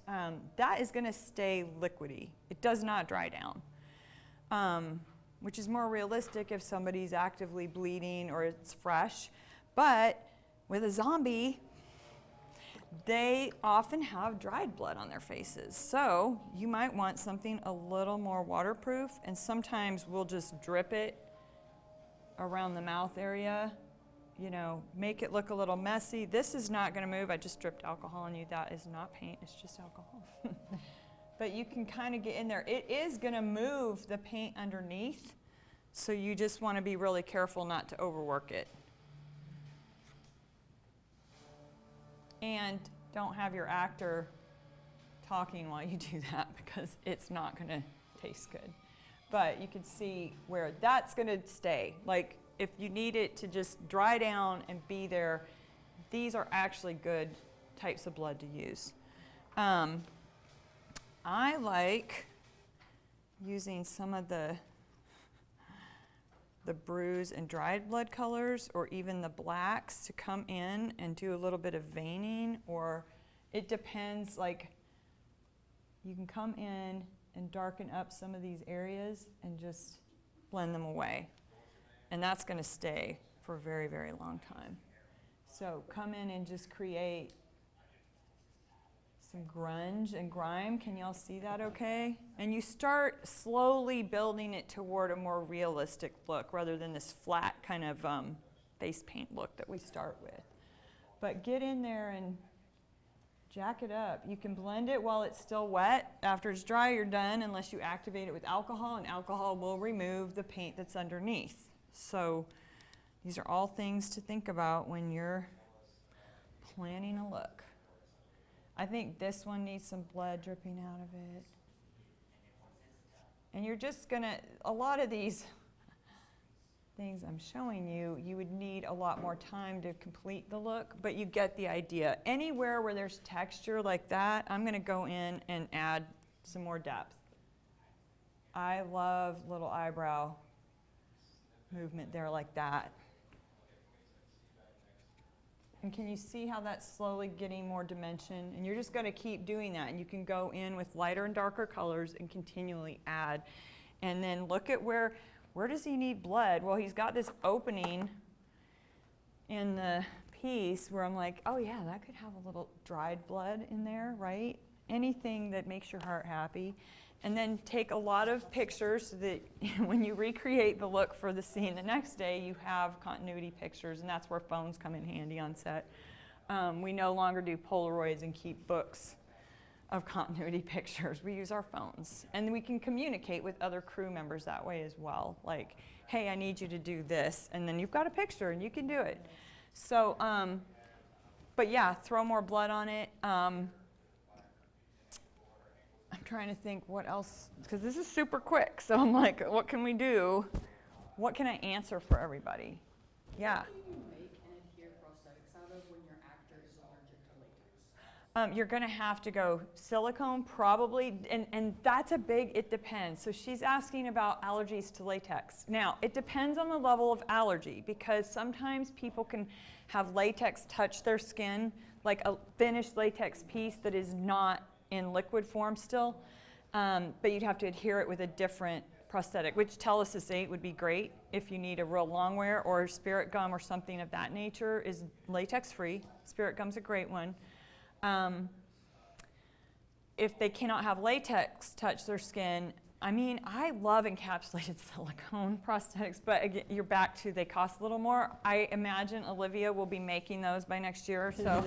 that is going to stay liquidy. It does not dry down, which is more realistic if somebody's actively bleeding or it's fresh. But with a zombie, they often have dried blood on their faces. So you might want something a little more waterproof, and sometimes we'll just drip it around the mouth area, you know, make it look a little messy. This is not going to move. I just dripped alcohol on you. That is not paint, it's just alcohol. But you can kind of get in there. It is going to move the paint underneath, so you just want to be really careful not to overwork it. And don't have your actor talking while you do that, because it's not going to taste good. But you can see where that's going to stay. Like if you need it to just dry down and be there, these are actually good types of blood to use. I like using some of the bruise and dried blood colors, or even the blacks, to come in and do a little bit of veining, or it depends, like you can come in and darken up some of these areas and just blend them away. And that's going to stay for a very, very long time. So come in and just create some grunge and grime. Can y'all see that okay? And you start slowly building it toward a more realistic look rather than this flat kind of face paint look that we start with. But get in there and jack it up. You can blend it while it's still wet. After it's dry, you're done, unless you activate it with alcohol, and alcohol will remove the paint that's underneath. So these are all things to think about when you're planning a look. I think this one needs some blood dripping out of it. And you're just gonna, a lot of these things I'm showing you, you would need a lot more time to complete the look, but you get the idea. Anywhere where there's texture like that, I'm gonna go in and add some more depth. I love little eyebrow movement there like that. And can you see how that's slowly getting more dimension? And you're just going to keep doing that. And you can go in with lighter and darker colors and continually add. And then look at where does he need blood? Well, he's got this opening in the piece where I'm like, oh yeah, that could have a little dried blood in there, right? Anything that makes your heart happy. And then take a lot of pictures so that when you recreate the look for the scene the next day, you have continuity pictures, and that's where phones come in handy on set. We no longer do Polaroids and keep books of continuity pictures. We use our phones. And we can communicate with other crew members that way as well. Like, hey, I need you to do this. And then you've got a picture and you can do it. So, but yeah, throw more blood on it. I'm trying to think what else, because this is super quick. So I'm like, what can we do? What can I answer for everybody? Yeah. What do you make and adhere prosthetics out of when your actor is allergic to latex? You're going to have to go silicone probably, and that's a big, it depends. So she's asking about allergies to latex. Now, it depends on the level of allergy, because sometimes people can have latex touch their skin, like a finished latex piece that is not in liquid form still, but you'd have to adhere it with a different prosthetic, which Telus 8 would be great if you need a real long wear, or spirit gum or something of that nature is latex free. Spirit gum's a great one. If they cannot have latex touch their skin, I mean, I love encapsulated silicone prosthetics, but again, you're back to they cost a little more. I imagine Olivia will be making those by next year, so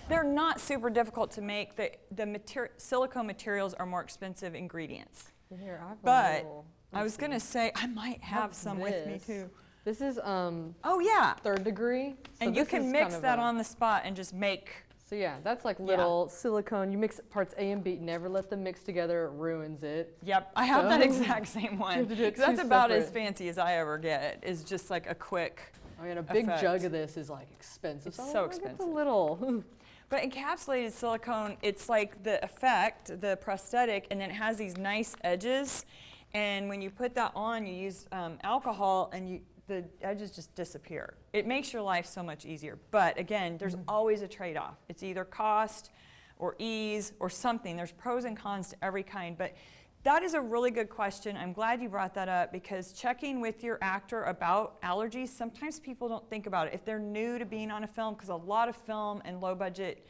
they're not super difficult to make. The silicone materials are more expensive ingredients. Here, I have a But little- I was gonna say I might have What's some with me this? too. This is Oh yeah, 3rd degree. So and you this can is mix kind of that a- on the spot and just make. So yeah, that's like little silicone. You mix parts A and B. Never let them mix together. It ruins it. Yep, I have that So- exact same one. have to do it 'Cause that's two about as separate. fancy as I ever get. Is just like a quick. I mean, a big effect. jug of this is like expensive. It's so so I get the expensive. little. But encapsulated silicone, it's like the effect, the prosthetic, and then it has these nice edges. And when you put that on, you use alcohol, and the edges just disappear. It makes your life so much easier. But again, there's always a trade-off. It's either cost or ease or something. There's pros and cons to every kind. But that is a really good question. I'm glad you brought that up, because checking with your actor about allergies, sometimes people don't think about it. If they're new to being on a film, because a lot of film and low-budget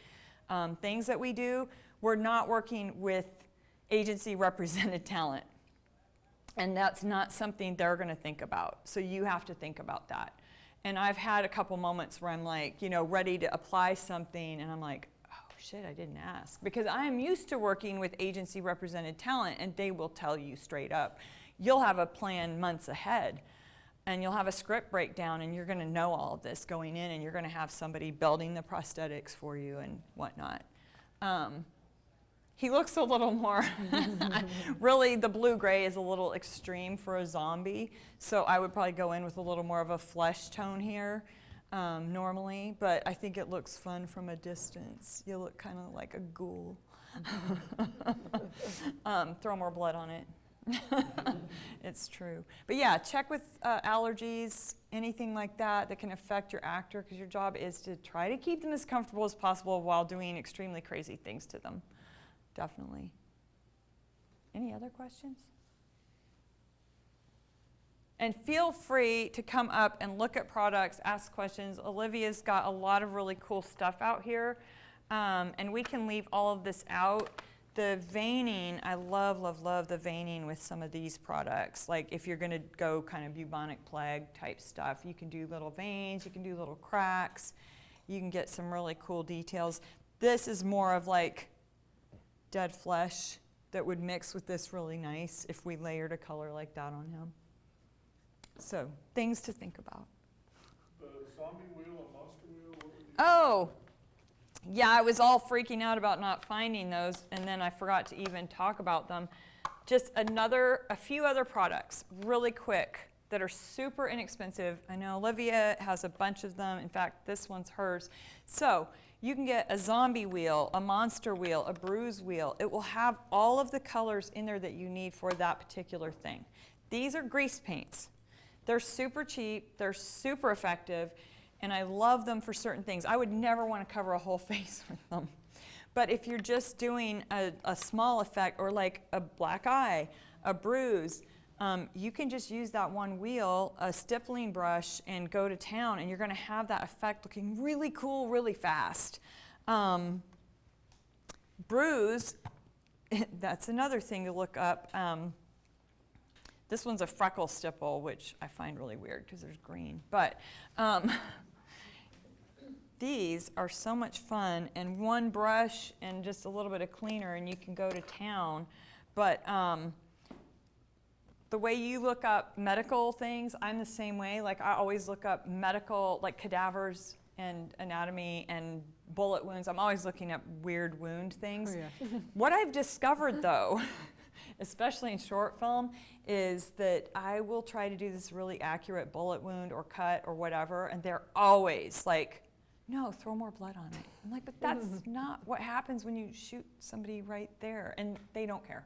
things that we do, we're not working with agency represented talent. And that's not something they're going to think about. So you have to think about that. And I've had a couple moments where I'm like, you know, ready to apply something, and I'm like, oh shit, I didn't ask. Because I am used to working with agency represented talent, and they will tell you straight up. You'll have a plan months ahead, and you'll have a script breakdown, and you're going to know all of this going in, and you're going to have somebody building the prosthetics for you and whatnot. He looks a little more, really the blue-gray is a little extreme for a zombie, so I would probably go in with a little more of a flesh tone here normally, but I think it looks fun from a distance. You look kind of like a ghoul. Throw more blood on it. It's true. But yeah, check with allergies, anything like that that can affect your actor, because your job is to try to keep them as comfortable as possible while doing extremely crazy things to them. Definitely. Any other questions? And feel free to come up and look at products, ask questions. Olivia's got a lot of really cool stuff out here, and we can leave all of this out. The veining, I love, love, love the veining with some of these products. Like if you're going to go kind of bubonic plague type stuff, you can do little veins, you can do little cracks, you can get some really cool details. This is more of like dead flesh that would mix with this really nice if we layered a color like that on him. So, things to think about. The zombie wheel and monster wheel, what would you? Oh, yeah, I was all freaking out about not finding those, and then I forgot to even talk about them. Just a few other products, really quick, that are super inexpensive. I know Olivia has a bunch of them. In fact, this one's hers. So, you can get a zombie wheel, a monster wheel, a bruise wheel. It will have all of the colors in there that you need for that particular thing. These are grease paints. They're super cheap, they're super effective, and I love them for certain things. I would never want to cover a whole face with them. But if you're just doing a small effect, or like a black eye, a bruise, you can just use that one wheel, a stippling brush, and go to town, and you're going to have that effect looking really cool really fast. Bruise, that's another thing to look up. This one's a freckle stipple, which I find really weird because there's green. But these are so much fun, and one brush and just a little bit of cleaner, and you can go to town. But the way you look up medical things, I'm the same way. Like I always look up medical, like cadavers and anatomy and bullet wounds. I'm always looking up weird wound things. Oh, yeah. What I've discovered though, especially in short film, is that I will try to do this really accurate bullet wound or cut or whatever, and they're always like, no, throw more blood on it. I'm like, but that's not what happens when you shoot somebody right there, and they don't care.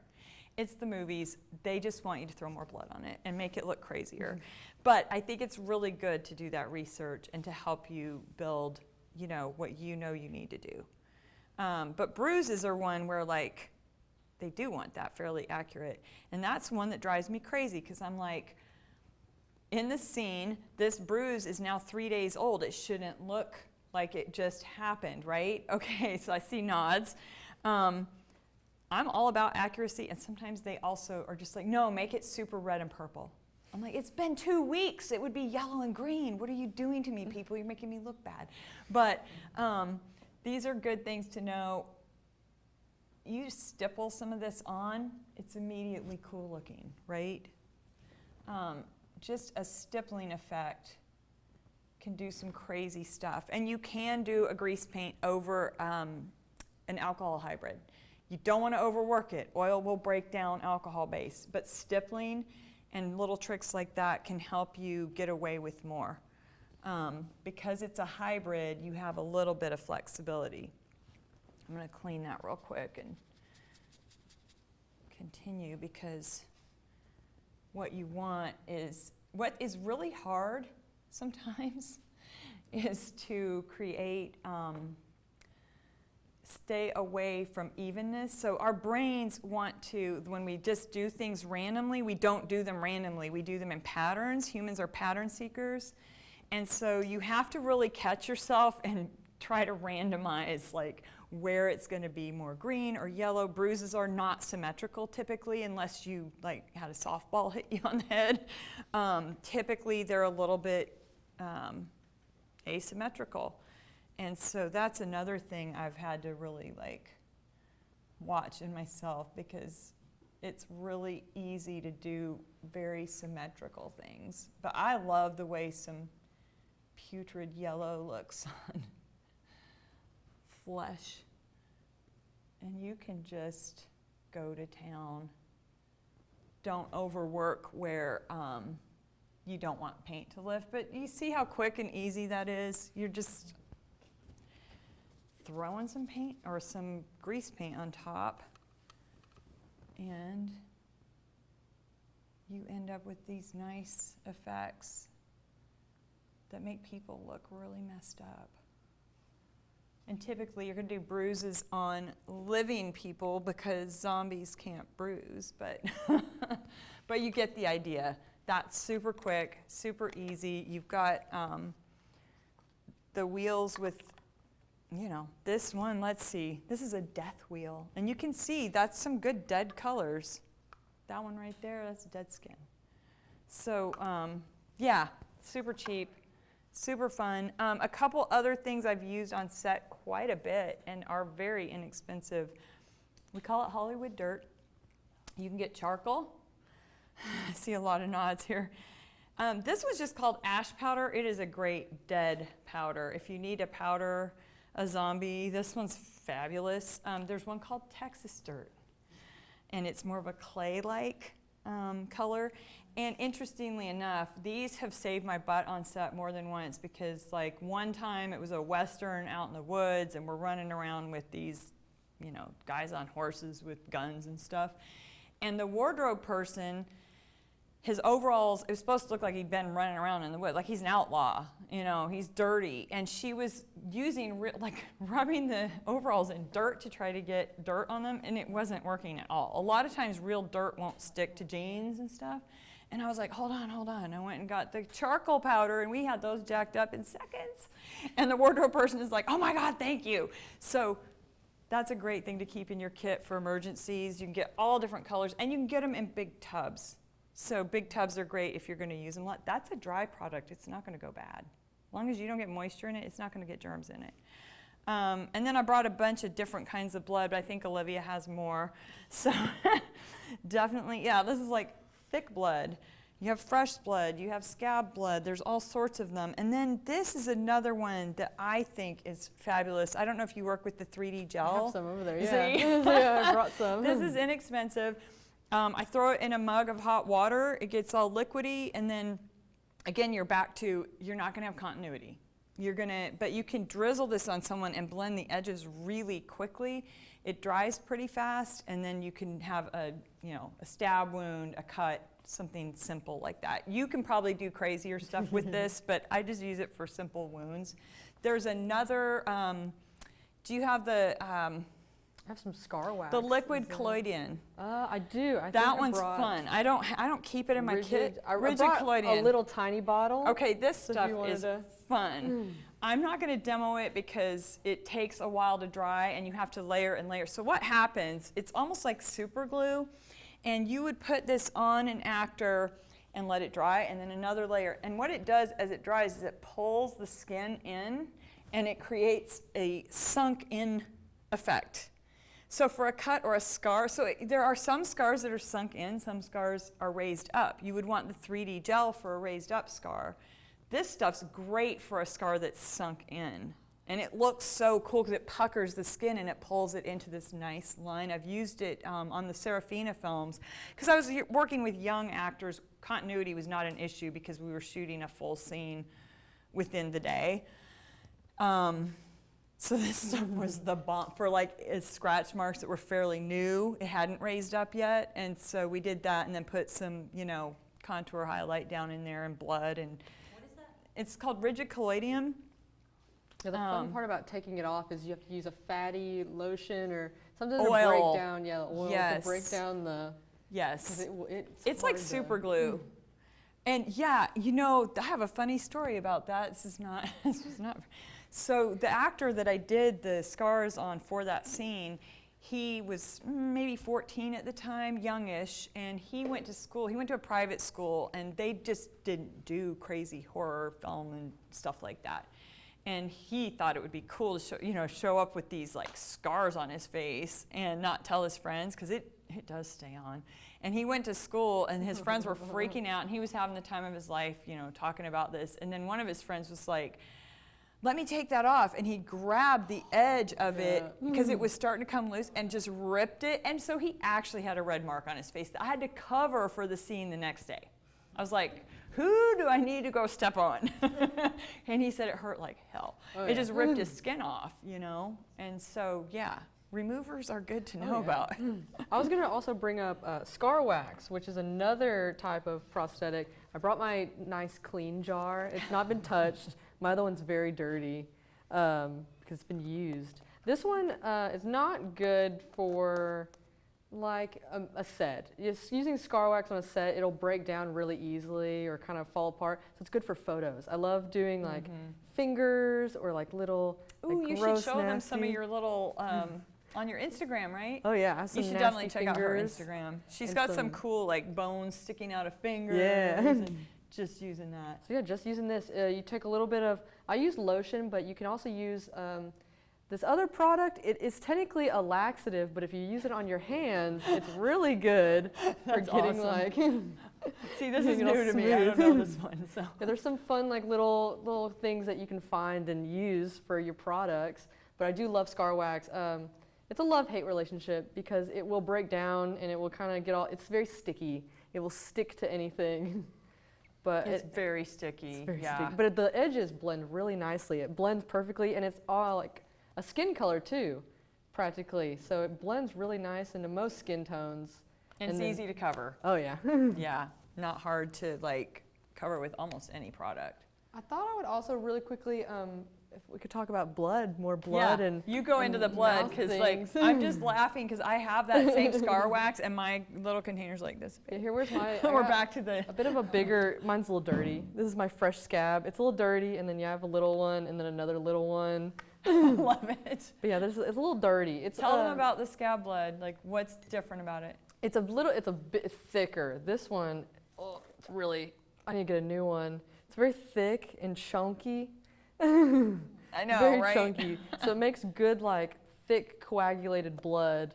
It's the movies. They just want you to throw more blood on it and make it look crazier. But I think it's really good to do that research and to help you build, what you know you need to do. But bruises are one where, like, they do want that fairly accurate. And that's one that drives me crazy, because I'm like, in the scene, this bruise is now 3 days old. It shouldn't look like it just happened, right? Okay, so I see nods. I'm all about accuracy, and sometimes they also are just like, no, make it super red and purple. I'm like, it's been 2 weeks. It would be yellow and green. What are you doing to me, people? You're making me look bad. But these are good things to know. You stipple some of this on, it's immediately cool looking, right? Just a stippling effect can do some crazy stuff. And you can do a grease paint over an alcohol hybrid. You don't want to overwork it. Oil will break down alcohol base, but stippling and little tricks like that can help you get away with more. Because it's a hybrid, you have a little bit of flexibility. I'm going to clean that real quick and continue, because what you want is, what is really hard sometimes is to create, stay away from evenness. So our brains want to, when we just do things randomly, we don't do them randomly. We do them in patterns. Humans are pattern seekers. And so you have to really catch yourself and try to randomize like where it's going to be more green or yellow. Bruises are not symmetrical typically, unless you like had a softball hit you on the head. Typically they're a little bit asymmetrical. And so that's another thing I've had to really like watch in myself, because it's really easy to do very symmetrical things. But I love the way some putrid yellow looks on flesh. And you can just go to town. Don't overwork where you don't want paint to lift. But you see how quick and easy that is? You're just throwing some paint or some grease paint on top, and you end up with these nice effects that make people look really messed up. And typically you're going to do bruises on living people because zombies can't bruise, but but you get the idea. That's super quick, super easy. You've got the wheels with, you know, this one, let's see, this is a death wheel. And you can see that's some good dead colors. That one right there, that's dead skin. So yeah, super cheap, super fun. A couple other things I've used on set quite a bit and are very inexpensive. We call it Hollywood dirt. You can get charcoal. I see a lot of nods here. This was just called ash powder. It is a great dead powder. If you need a powder a zombie, this one's fabulous. There's one called Texas dirt, and it's more of a clay-like color. And interestingly enough, these have saved my butt on set more than once, because like one time it was a Western out in the woods and we're running around with these, you know, guys on horses with guns and stuff. And the wardrobe person, his overalls, it was supposed to look like he'd been running around in the woods, like he's an outlaw, you know, he's dirty. And she was using, rubbing the overalls in dirt to try to get dirt on them, and it wasn't working at all. A lot of times real dirt won't stick to jeans and stuff. And I was like, hold on. I went and got the charcoal powder, and we had those jacked up in seconds. And the wardrobe person is like, oh my God, thank you. So that's a great thing to keep in your kit for emergencies. You can get all different colors, and you can get them in big tubs. So big tubs are great if you're going to use them. That's a dry product. It's not going to go bad. As long as you don't get moisture in it, it's not going to get germs in it. And then I brought a bunch of different kinds of blood, but I think Olivia has more. So definitely, yeah, this is like thick blood. You have fresh blood. You have scab blood. There's all sorts of them. And then this is another one that I think is fabulous. I don't know if you work with the 3D gel. I have some over there, yeah. Yeah, I brought some. This is inexpensive. I throw it in a mug of hot water. It gets all liquidy, and then again, you're back to, you're not going to have continuity. But you can drizzle this on someone and blend the edges really quickly. It dries pretty fast, and then you can have a stab wound, a cut, something simple like that. You can probably do crazier stuff with this, but I just use it for simple wounds. There's another, do you have the I have some scar wax. The liquid collodion. I do. I think That I one's brought fun. I don't keep it in my kit. I Rigid brought collodion. a little tiny bottle. Okay, this So if stuff you wanted is to- fun. I'm not going to demo it because it takes a while to dry and you have to layer and layer. So what happens, it's almost like super glue, and you would put this on an actor and let it dry, and then another layer. And what it does as it dries is it pulls the skin in and it creates a sunk in effect. So for a cut or a scar, there are some scars that are sunk in, some scars are raised up. You would want the 3D gel for a raised up scar. This stuff's great for a scar that's sunk in. And it looks so cool because it puckers the skin and it pulls it into this nice line. I've used it on the Serafina films because I was working with young actors. Continuity was not an issue because we were shooting a full scene within the day. So this stuff was the bomb for like scratch marks that were fairly new. It hadn't raised up yet, and so we did that and then put some, contour highlight down in there and blood. And What is that? it's called rigid collodion. Yeah, the fun part about taking it off is you have to use a fatty lotion or something to Oil. break down. Yeah, the oil Yes. to break down the. Yes. It's like hard to- super glue. And yeah, I have a funny story about that. This is not. So the actor that I did the scars on for that scene, he was maybe 14 at the time, youngish, and he went to school. He went to a private school, and they just didn't do crazy horror film and stuff like that. And he thought it would be cool to show up with these like scars on his face and not tell his friends because it does stay on. And he went to school, and his friends were freaking out, and he was having the time of his life, talking about this. And then one of his friends was like, "Let me take that off," and he grabbed the edge of it because it was starting to come loose and just ripped it. And so he actually had a red mark on his face that I had to cover for the scene the next day. I was like, who do I need to go step on? And he said it hurt like hell. It just ripped his skin off, And so, yeah, removers are good to know about. I was going to also bring up scar wax, which is another type of prosthetic. I brought my nice clean jar. It's not been touched. My other one's very dirty because it's been used. This one is not good for like a set. Just using scar wax on a set, it'll break down really easily or kind of fall apart. So it's good for photos. I love doing like fingers or like little. Ooh, like you gross, should show them some of nasty- your little on your Instagram, right? Oh yeah, I have some You should nasty definitely check out her fingers. Instagram. She's and got some some- cool like bones sticking out of fingers. Yeah. and just using that. So yeah, just using this, you take a little bit of, I use lotion, but you can also use this other product. It is technically a laxative, but if you use it on your hands, it's really good for That's getting awesome. like. See, this is getting all new to me. I don't know smooth. this one. So. Yeah, there's some fun like little things that you can find and use for your products. But I do love scar wax. It's a love-hate relationship because it will break down and it will kind of get all. It's very sticky. It will stick to anything. But It's very sticky. It's very yeah. sticky. But the edges blend really nicely. It blends perfectly, and it's all like a skin color too, practically. So it blends really nice into most skin tones. And it's then- easy to cover. Oh yeah. Yeah. Not hard to like cover with almost any product. I thought I would also really quickly, if we could talk about more blood yeah. and You go into the blood mouth because like things. I'm just laughing because I have that same scar wax and my little container's like this. Okay, here, where's my? We're back to the. A bit of a bigger. Mine's a little dirty. This is my fresh scab. It's a little dirty, and then you have a little one, and then another little one. Love it. But yeah, it's a little dirty. It's Tell them about the scab blood. Like, what's different about it? It's a bit thicker. This one, oh, it's really. I need to get a new one. It's very thick and chunky. I know, Very right? chunky. So it makes good, like, thick coagulated blood.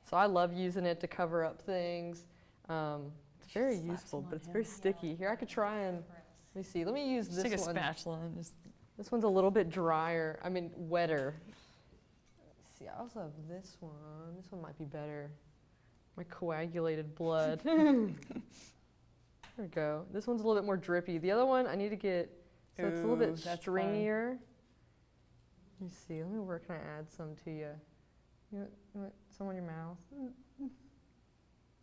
So I love using it to cover up things. It's very useful, but it's very sticky. Here, I could try and, let me see. Let me use Just this take a one. spatula and just. This one's a little bit drier. I mean, wetter. Let's see, I also have this one. This one might be better. My coagulated blood. There we go. This one's a little bit more drippy. The other one, I need to get, so it's a little Ooh, bit that's stringier. Let me see. Let me, where can I add some to you? You want some on your mouth?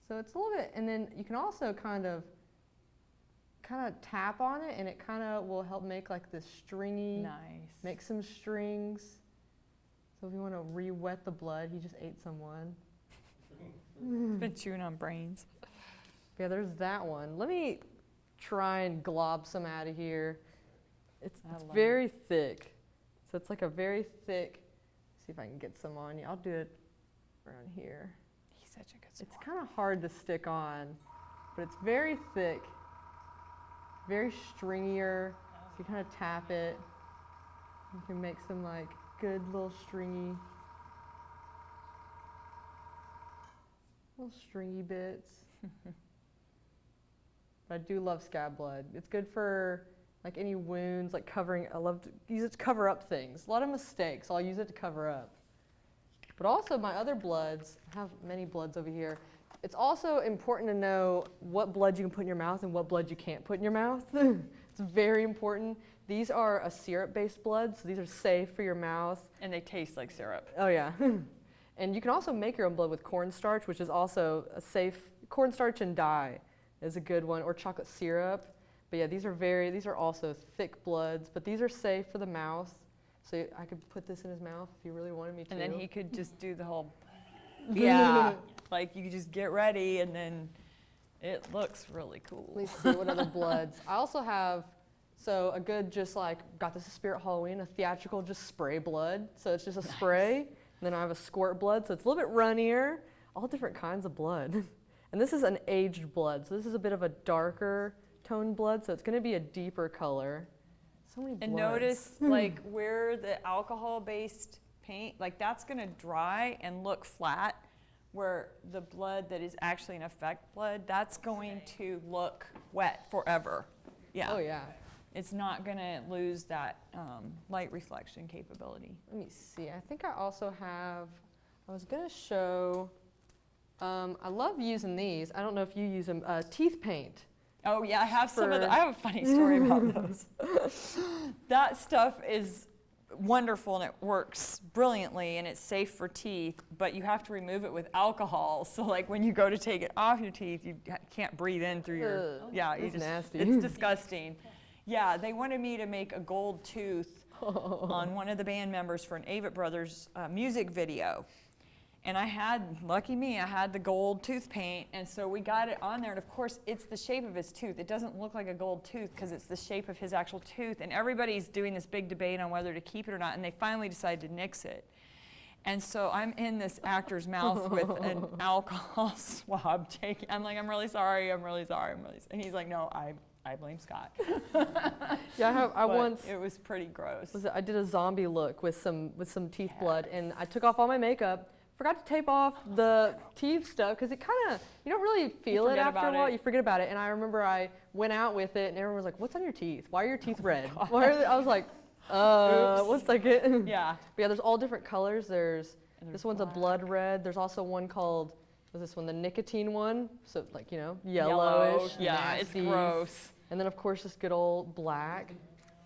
So it's a little bit, and then you can also kind of tap on it, and it kind of will help make like this stringy. Nice. Make some strings. So if you want to re-wet the blood, he just ate someone. Been chewing on brains. Yeah, there's that one. Let me try and glob some out of here. It's very thick. So it's like a very thick, see if I can get some on you. I'll do it around here. He's such a good sport. It's kind of hard to stick on, but it's very thick, very stringier. So you kind of tap it. You can make some like good little stringy bits. But I do love scab blood. It's good for like any wounds, like covering. I love to use it to cover up things. A lot of mistakes, I'll use it to cover up. But also my other bloods, I have many bloods over here. It's also important to know what blood you can put in your mouth and what blood you can't put in your mouth. It's very important. These are a syrup-based blood, so these are safe for your mouth. And they taste like syrup. Oh yeah. And you can also make your own blood with cornstarch, which is also a safe, cornstarch and dye is a good one, or chocolate syrup. But yeah, these are also thick bloods, but these are safe for the mouth. So I could put this in his mouth if you really wanted me to. And then he could just do the whole, yeah, like you could just get ready and then it looks really cool. Let me see what other bloods. I also have, so a good just like, got this at Spirit Halloween, a theatrical just spray blood. So it's just a spray. And then I have a squirt blood, so it's a little bit runnier. All different kinds of blood. And this is an aged blood, so this is a bit of a darker toned blood, so it's going to be a deeper color. So many bloods. And notice like where the alcohol-based paint, like that's going to dry and look flat, where the blood that is actually an effect blood, that's going to look wet forever. Yeah. Oh yeah. It's not going to lose that light reflection capability. Let me see. I think I also have, I was going to show, I love using these. I don't know if you use them, teeth paint. Oh yeah, I have some of the, I have a funny story about those. That stuff is wonderful and it works brilliantly and it's safe for teeth, but you have to remove it with alcohol. So like when you go to take it off your teeth, you can't breathe in through your, yeah, you just, nasty. It's disgusting. Yeah, they wanted me to make a gold tooth on one of the band members for an Avett Brothers music video. And I had, lucky me, I had the gold tooth paint, and so we got it on there, and of course, it's the shape of his tooth. It doesn't look like a gold tooth because it's the shape of his actual tooth, and everybody's doing this big debate on whether to keep it or not, and they finally decided to nix it. And so I'm in this actor's mouth with an alcohol swab taking. I'm like, I'm really sorry, I'm really sorry, I'm really sorry. And he's like, no, I blame Scott. Yeah, I once. It was pretty gross. I did a zombie look with some teeth blood, and I took off all my makeup. Forgot to tape off the teeth stuff because it kind of, you don't really feel it after a while. You forget about it. And I remember I went out with it, and everyone was like, "What's on your teeth? Why are your teeth red?" I was like, "One second." Yeah. But yeah, there's all different colors. There's this one's black. A blood red. There's also one called, what's this one? The nicotine one. So like, you know, yellowish. Yeah, nasty. It's gross. And then of course this good old black.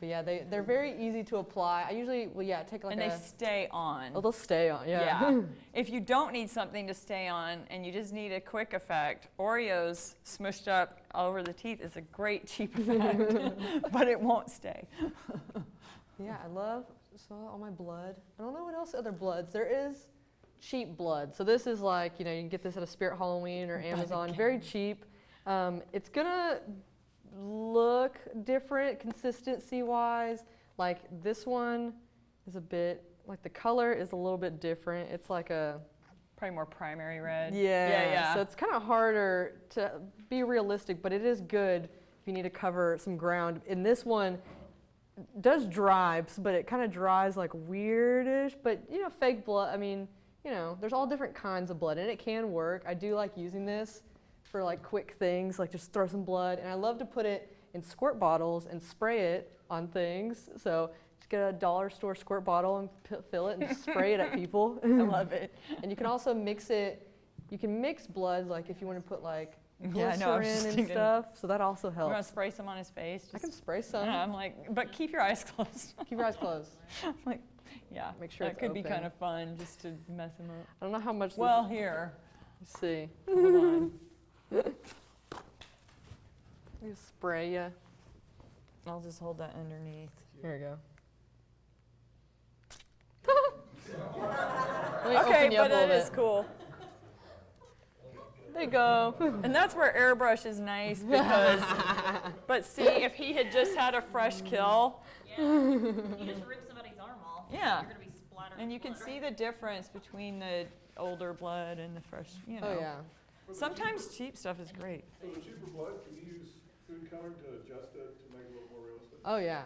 But yeah, they're very easy to apply. I usually, take like and they stay on. Oh, they'll stay on, yeah. Yeah. If you don't need something to stay on and you just need a quick effect, Oreos smushed up all over the teeth is a great cheap effect, but it won't stay. Yeah, I love all my blood. I don't know what else other bloods. There is cheap blood. So this is like, you can get this at a Spirit Halloween or Amazon, very cheap. It's gonna look different consistency wise. Like this one is a bit, like the color is a little bit different. It's like a probably more primary red. Yeah. So it's kind of harder to be realistic, but it is good if you need to cover some ground. And this one does dry, but it kind of dries like weirdish, but fake blood, I mean, there's all different kinds of blood and it can work. I do like using this for like quick things, like just throw some blood. And I love to put it in squirt bottles and spray it on things. So just get a dollar store squirt bottle and fill it and just spray it at people. I love it. And you can also mix it, you can mix bloods, like if you want to put like glycerin and stuff. So that also helps. You want to spray some on his face? I can spray some. Yeah, I'm like, but keep your eyes closed. Keep your eyes closed. I'm like, yeah. Make sure that could be kind of fun just to mess him up. I don't know how much Well, here. Let's see. Hold on. Just spray ya. I'll just hold that underneath. Here we go. Let me Okay, open you up but a it little is bit. cool. There you go. And that's where airbrush is nice because, but see, if he had just had a fresh kill, You just rip somebody's arm off. Yeah. You're gonna be splattered. and you can see the difference between the older blood and the fresh, you know. Oh yeah. Sometimes cheap stuff is great. For the cheaper blood, can you use food coloring to adjust it to make it a little more realistic? Oh yeah.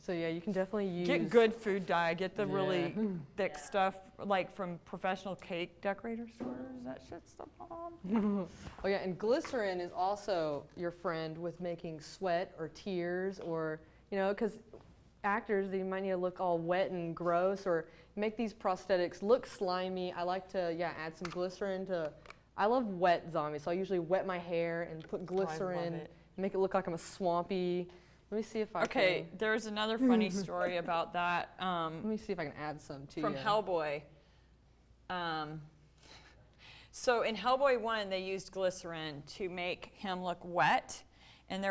So yeah, you can definitely use. Get good food dye, get the really Yeah. thick stuff, like from professional cake decorator stores. That shit's the bomb. Oh yeah, and glycerin is also your friend with making sweat or tears, or because actors, they might need to look all wet and gross, or make these prosthetics look slimy. I like to add some glycerin to. I love wet zombies, so I usually wet my hair and put glycerin, it. make it look like I'm a swampy. Let me see if I Okay, there's another funny story about that. Let me see if I can add some too. From Hellboy. So in Hellboy 1, they used glycerin to make him look wet. And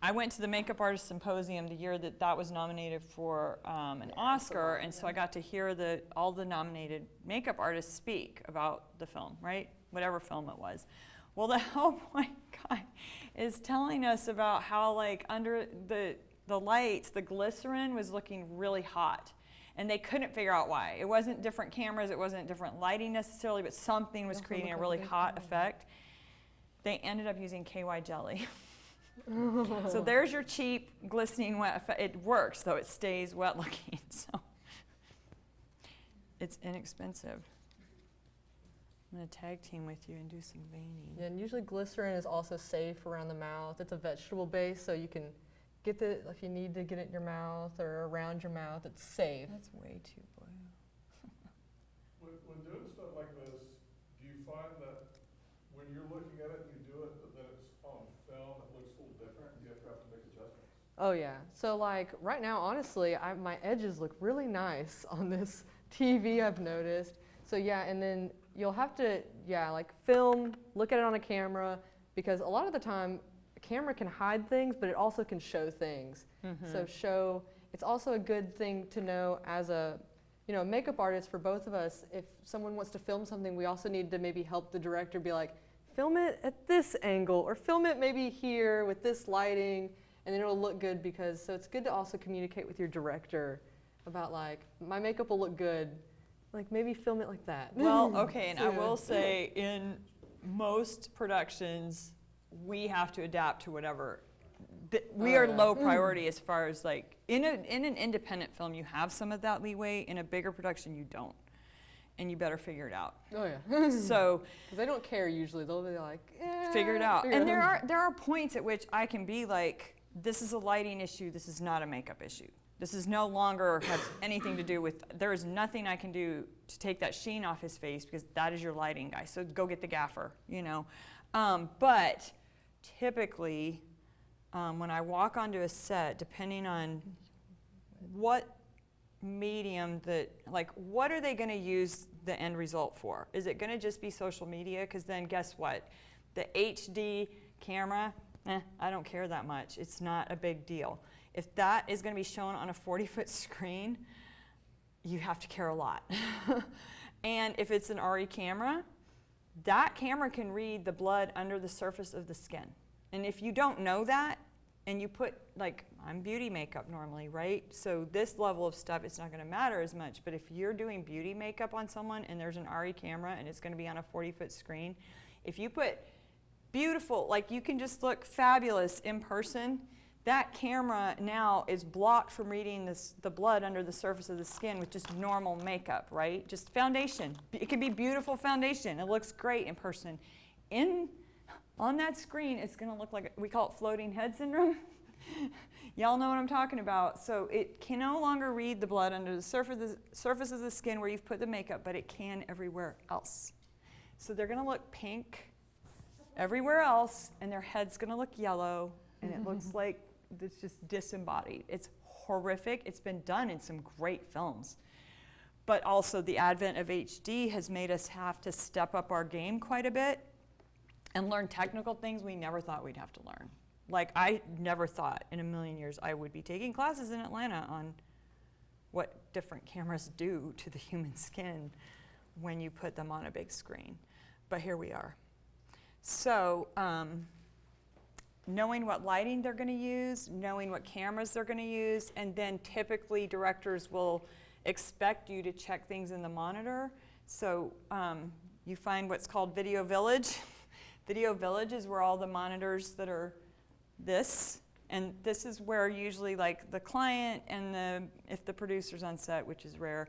I went to the Makeup Artist Symposium the year that was nominated for an Oscar, and so I got to hear all the nominated makeup artists speak about the film, right? Whatever film it was. Well, the Hellboy guy is telling us about how, like, under the lights, the glycerin was looking really hot. And they couldn't figure out why. It wasn't different cameras, it wasn't different lighting necessarily, but something was creating a really hot effect. They ended up using KY jelly. So there's your cheap, glistening wet effect. It works, though it stays wet looking. So it's inexpensive. I'm gonna tag team with you and do some veining. Yeah, and usually glycerin is also safe around the mouth. It's a vegetable base, so you can get it if you need to get it in your mouth or around your mouth. It's safe. That's way too blue. When doing stuff like this, do you find that when you're looking at it and you do it, that it's on film, it looks a little different, and you have to make adjustments? Oh yeah. So like right now, honestly, my edges look really nice on this TV, I've noticed. So yeah, and then you'll have to, like film, look at it on a camera, because a lot of the time, a camera can hide things, but it also can show things. So it's also a good thing to know as a makeup artist for both of us. If someone wants to film something, we also need to maybe help the director be like, film it at this angle, or film it maybe here with this lighting, and then it'll look good. So it's good to also communicate with your director about, like, my makeup will look good, like maybe film it like that. Well, okay, and I will say in most productions, we have to adapt to whatever. We are low priority as far as, like, in an independent film, you have some of that leeway. In a bigger production, you don't. And you better figure it out. Oh yeah. So, because they don't care usually. They'll be like, figure it out. And there are points at which I can be like, this is a lighting issue. This is not a makeup issue. This is no longer has anything to do with. There is nothing I can do to take that sheen off his face because that is your lighting guy. So go get the gaffer, But typically, when I walk onto a set, depending on what medium what are they going to use the end result for? Is it going to just be social media? Because then guess what? The HD camera, I don't care that much. It's not a big deal. If that is going to be shown on a 40-foot screen, you have to care a lot. And if it's an RE camera, that camera can read the blood under the surface of the skin. And if you don't know that, and you put, I'm beauty makeup normally, right? So this level of stuff, it's not going to matter as much. But if you're doing beauty makeup on someone and there's an RE camera and it's going to be on a 40-foot screen, if you put beautiful, you can just look fabulous in person, that camera now is blocked from reading the blood under the surface of the skin with just normal makeup, right? Just foundation. It can be beautiful foundation. It looks great in person. On that screen, it's going to look like, we call it floating head syndrome. Y'all know what I'm talking about. So it can no longer read the blood under the surface of the skin where you've put the makeup, but it can everywhere else. So they're going to look pink everywhere else, and their head's going to look yellow, and it looks like it's just disembodied. It's horrific. It's been done in some great films. But also the advent of HD has made us have to step up our game quite a bit and learn technical things we never thought we'd have to learn. I never thought in a million years I would be taking classes in Atlanta on what different cameras do to the human skin when you put them on a big screen. But here we are. So knowing what lighting they're going to use, knowing what cameras they're going to use, and then typically directors will expect you to check things in the monitor. So you find what's called Video Village. Video Village is where all the monitors that are this, and this is where usually like the client and if the producer's on set, which is rare,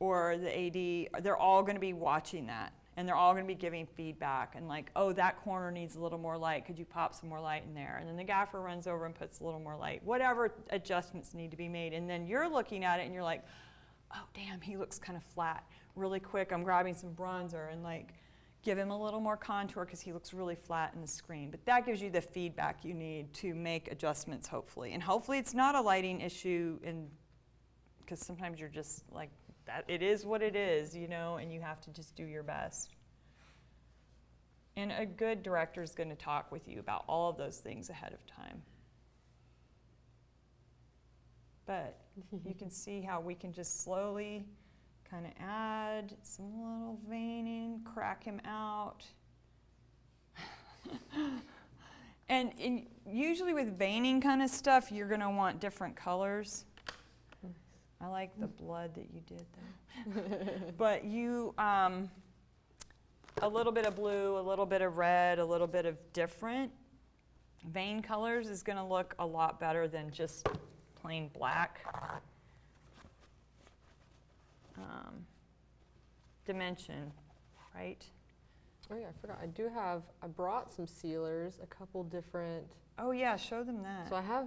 or the AD, they're all going to be watching that. And they're all going to be giving feedback and like, oh, that corner needs a little more light. Could you pop some more light in there? And then the gaffer runs over and puts a little more light. Whatever adjustments need to be made. And then you're looking at it and you're like, oh, damn, he looks kind of flat. Really quick, I'm grabbing some bronzer and like give him a little more contour because he looks really flat in the screen. But that gives you the feedback you need to make adjustments, hopefully. And hopefully it's not a lighting issue, because sometimes you're just like, that it is what it is, you know, and you have to just do your best. And a good director is going to talk with you about all of those things ahead of time. But you can see how we can just slowly kind of add some little veining, crack him out. And usually with veining kind of stuff, you're going to want different colors. I like the blood that you did there. But you, a little bit of blue, a little bit of red, a little bit of different vein colors is going to look a lot better than just plain black. Dimension, right? Oh yeah, I forgot. I brought some sealers, a couple different. Oh yeah, show them that. So I have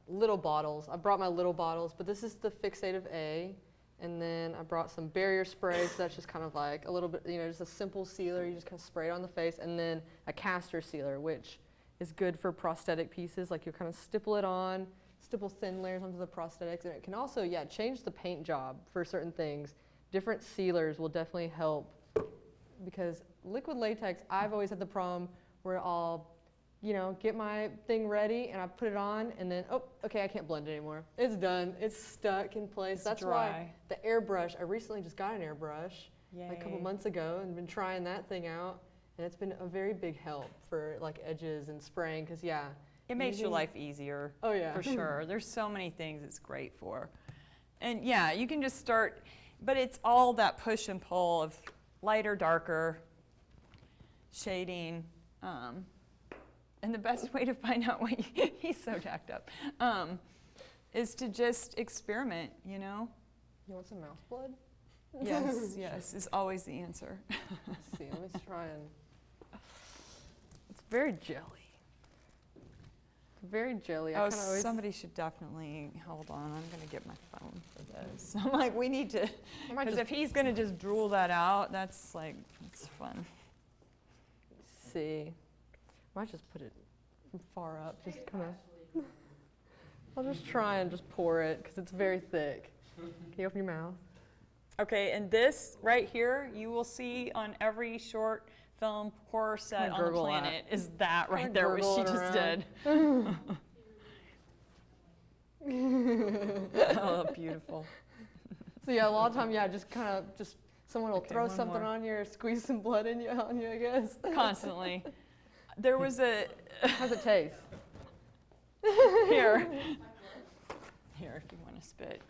little bottles. I brought my little bottles, but this is the Fixative A. And then I brought some barrier spray, so that's just kind of like a little bit, you know, just a simple sealer. You just kind of spray it on the face. And then a caster sealer, which is good for prosthetic pieces. Like you kind of stipple it on, stipple thin layers onto the prosthetics. And it can also, yeah, change the paint job for certain things. Different sealers will definitely help, because liquid latex, I've always had the problem where I'll, you know, get my thing ready and I put it on and then, oh, okay, I can't blend it anymore. It's done. It's stuck in place. It's That's dry. why the airbrush, I recently just got an airbrush like a couple Yay. months ago and been trying that thing out. And it's been a very big help for like edges and spraying, because yeah. It makes your using- life easier. Oh yeah. For sure. There's so many things it's great for. And yeah, you can just start, but it's all that push and pull of lighter, darker, shading. And the best way to find out what he's so jacked up, is to just experiment, you know? You want some mouse blood? Yes, yes, is always the answer. Let's see, let me try and. It's very jelly. It's very jelly. I Oh, kinda always. somebody should definitely, hold on, I'm gonna get my phone for this. I'm like, we need to, I might because just if he's gonna just drool that out, that's like, it's fun. see. Might just put it from far up, just kind of. I'll just try and just pour it because it's very thick. Can you open your mouth? Okay, and this right here, you will see on every short film horror set Kinda on the gurgle that. planet is that right Kinda there, what gurgle she it just around. did. Oh, beautiful. So yeah, a lot of time, yeah, just kind of just someone will Okay, throw one something more. on you or squeeze some blood in you on you, I guess. Constantly. There was a, How's it taste? here, if you want to spit.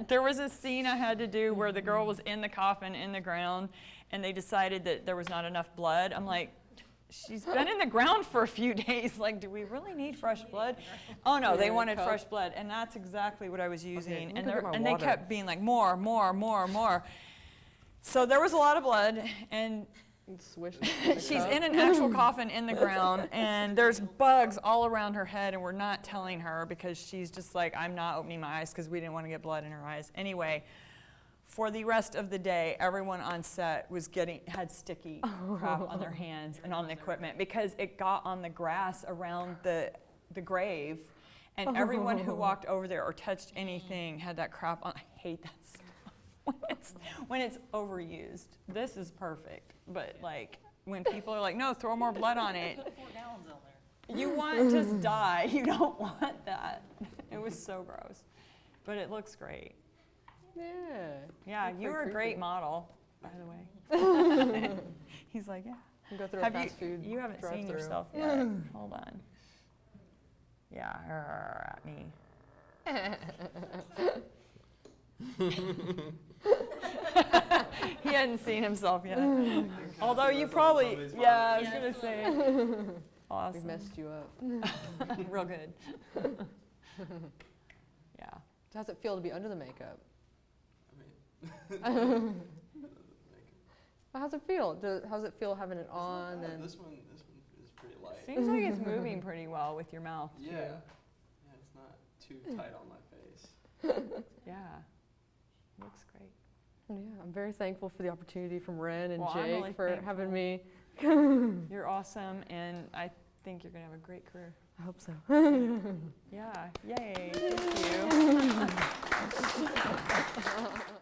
There was a scene I had to do where the girl was in the coffin in the ground, and they decided that there was not enough blood. I'm like, she's been in the ground for a few days. Like, do we really need fresh blood? Oh no, they Yeah, wanted cup. fresh blood, and that's exactly what I was using. let me And go get my and they water. kept being like, more. So there was a lot of blood, and Swish. she's in an actual coffin in the ground, and there's bugs all around her head, and we're not telling her because she's just like, I'm not opening my eyes because we didn't want to get blood in her eyes. Anyway, for the rest of the day, everyone on set had sticky crap on their hands and on the equipment because it got on the grass around the grave, and everyone who walked over there or touched anything had that crap on. I hate that stuff. When it's overused. This is perfect, but like when people are like, no, throw more blood on it. 4 gallons on there. You want to die. You don't want that. It was so gross. but it looks great. Yeah. Yeah, Looks you like were a great creepy. model, by the way. He's like, yeah. You go through a Have fast food you haven't seen drive-thru. yourself yet. Hold on. Yeah, at me. He hadn't seen himself yet. Although you probably, yeah, I was gonna say. We've Awesome. messed you up. Real good. Yeah. How's it feel to be under the makeup? How's it feel? How's it feel having it on? And This one is pretty light. Seems like it's moving pretty well with your mouth too. Yeah. Yeah, it's not too tight on my face. Yeah. Looks great. yeah, I'm very thankful for the opportunity from Ren and Well, I'm Jake really for having me. You're awesome, and I think you're gonna have a great career. I hope so. Yeah. Yay. Thank you.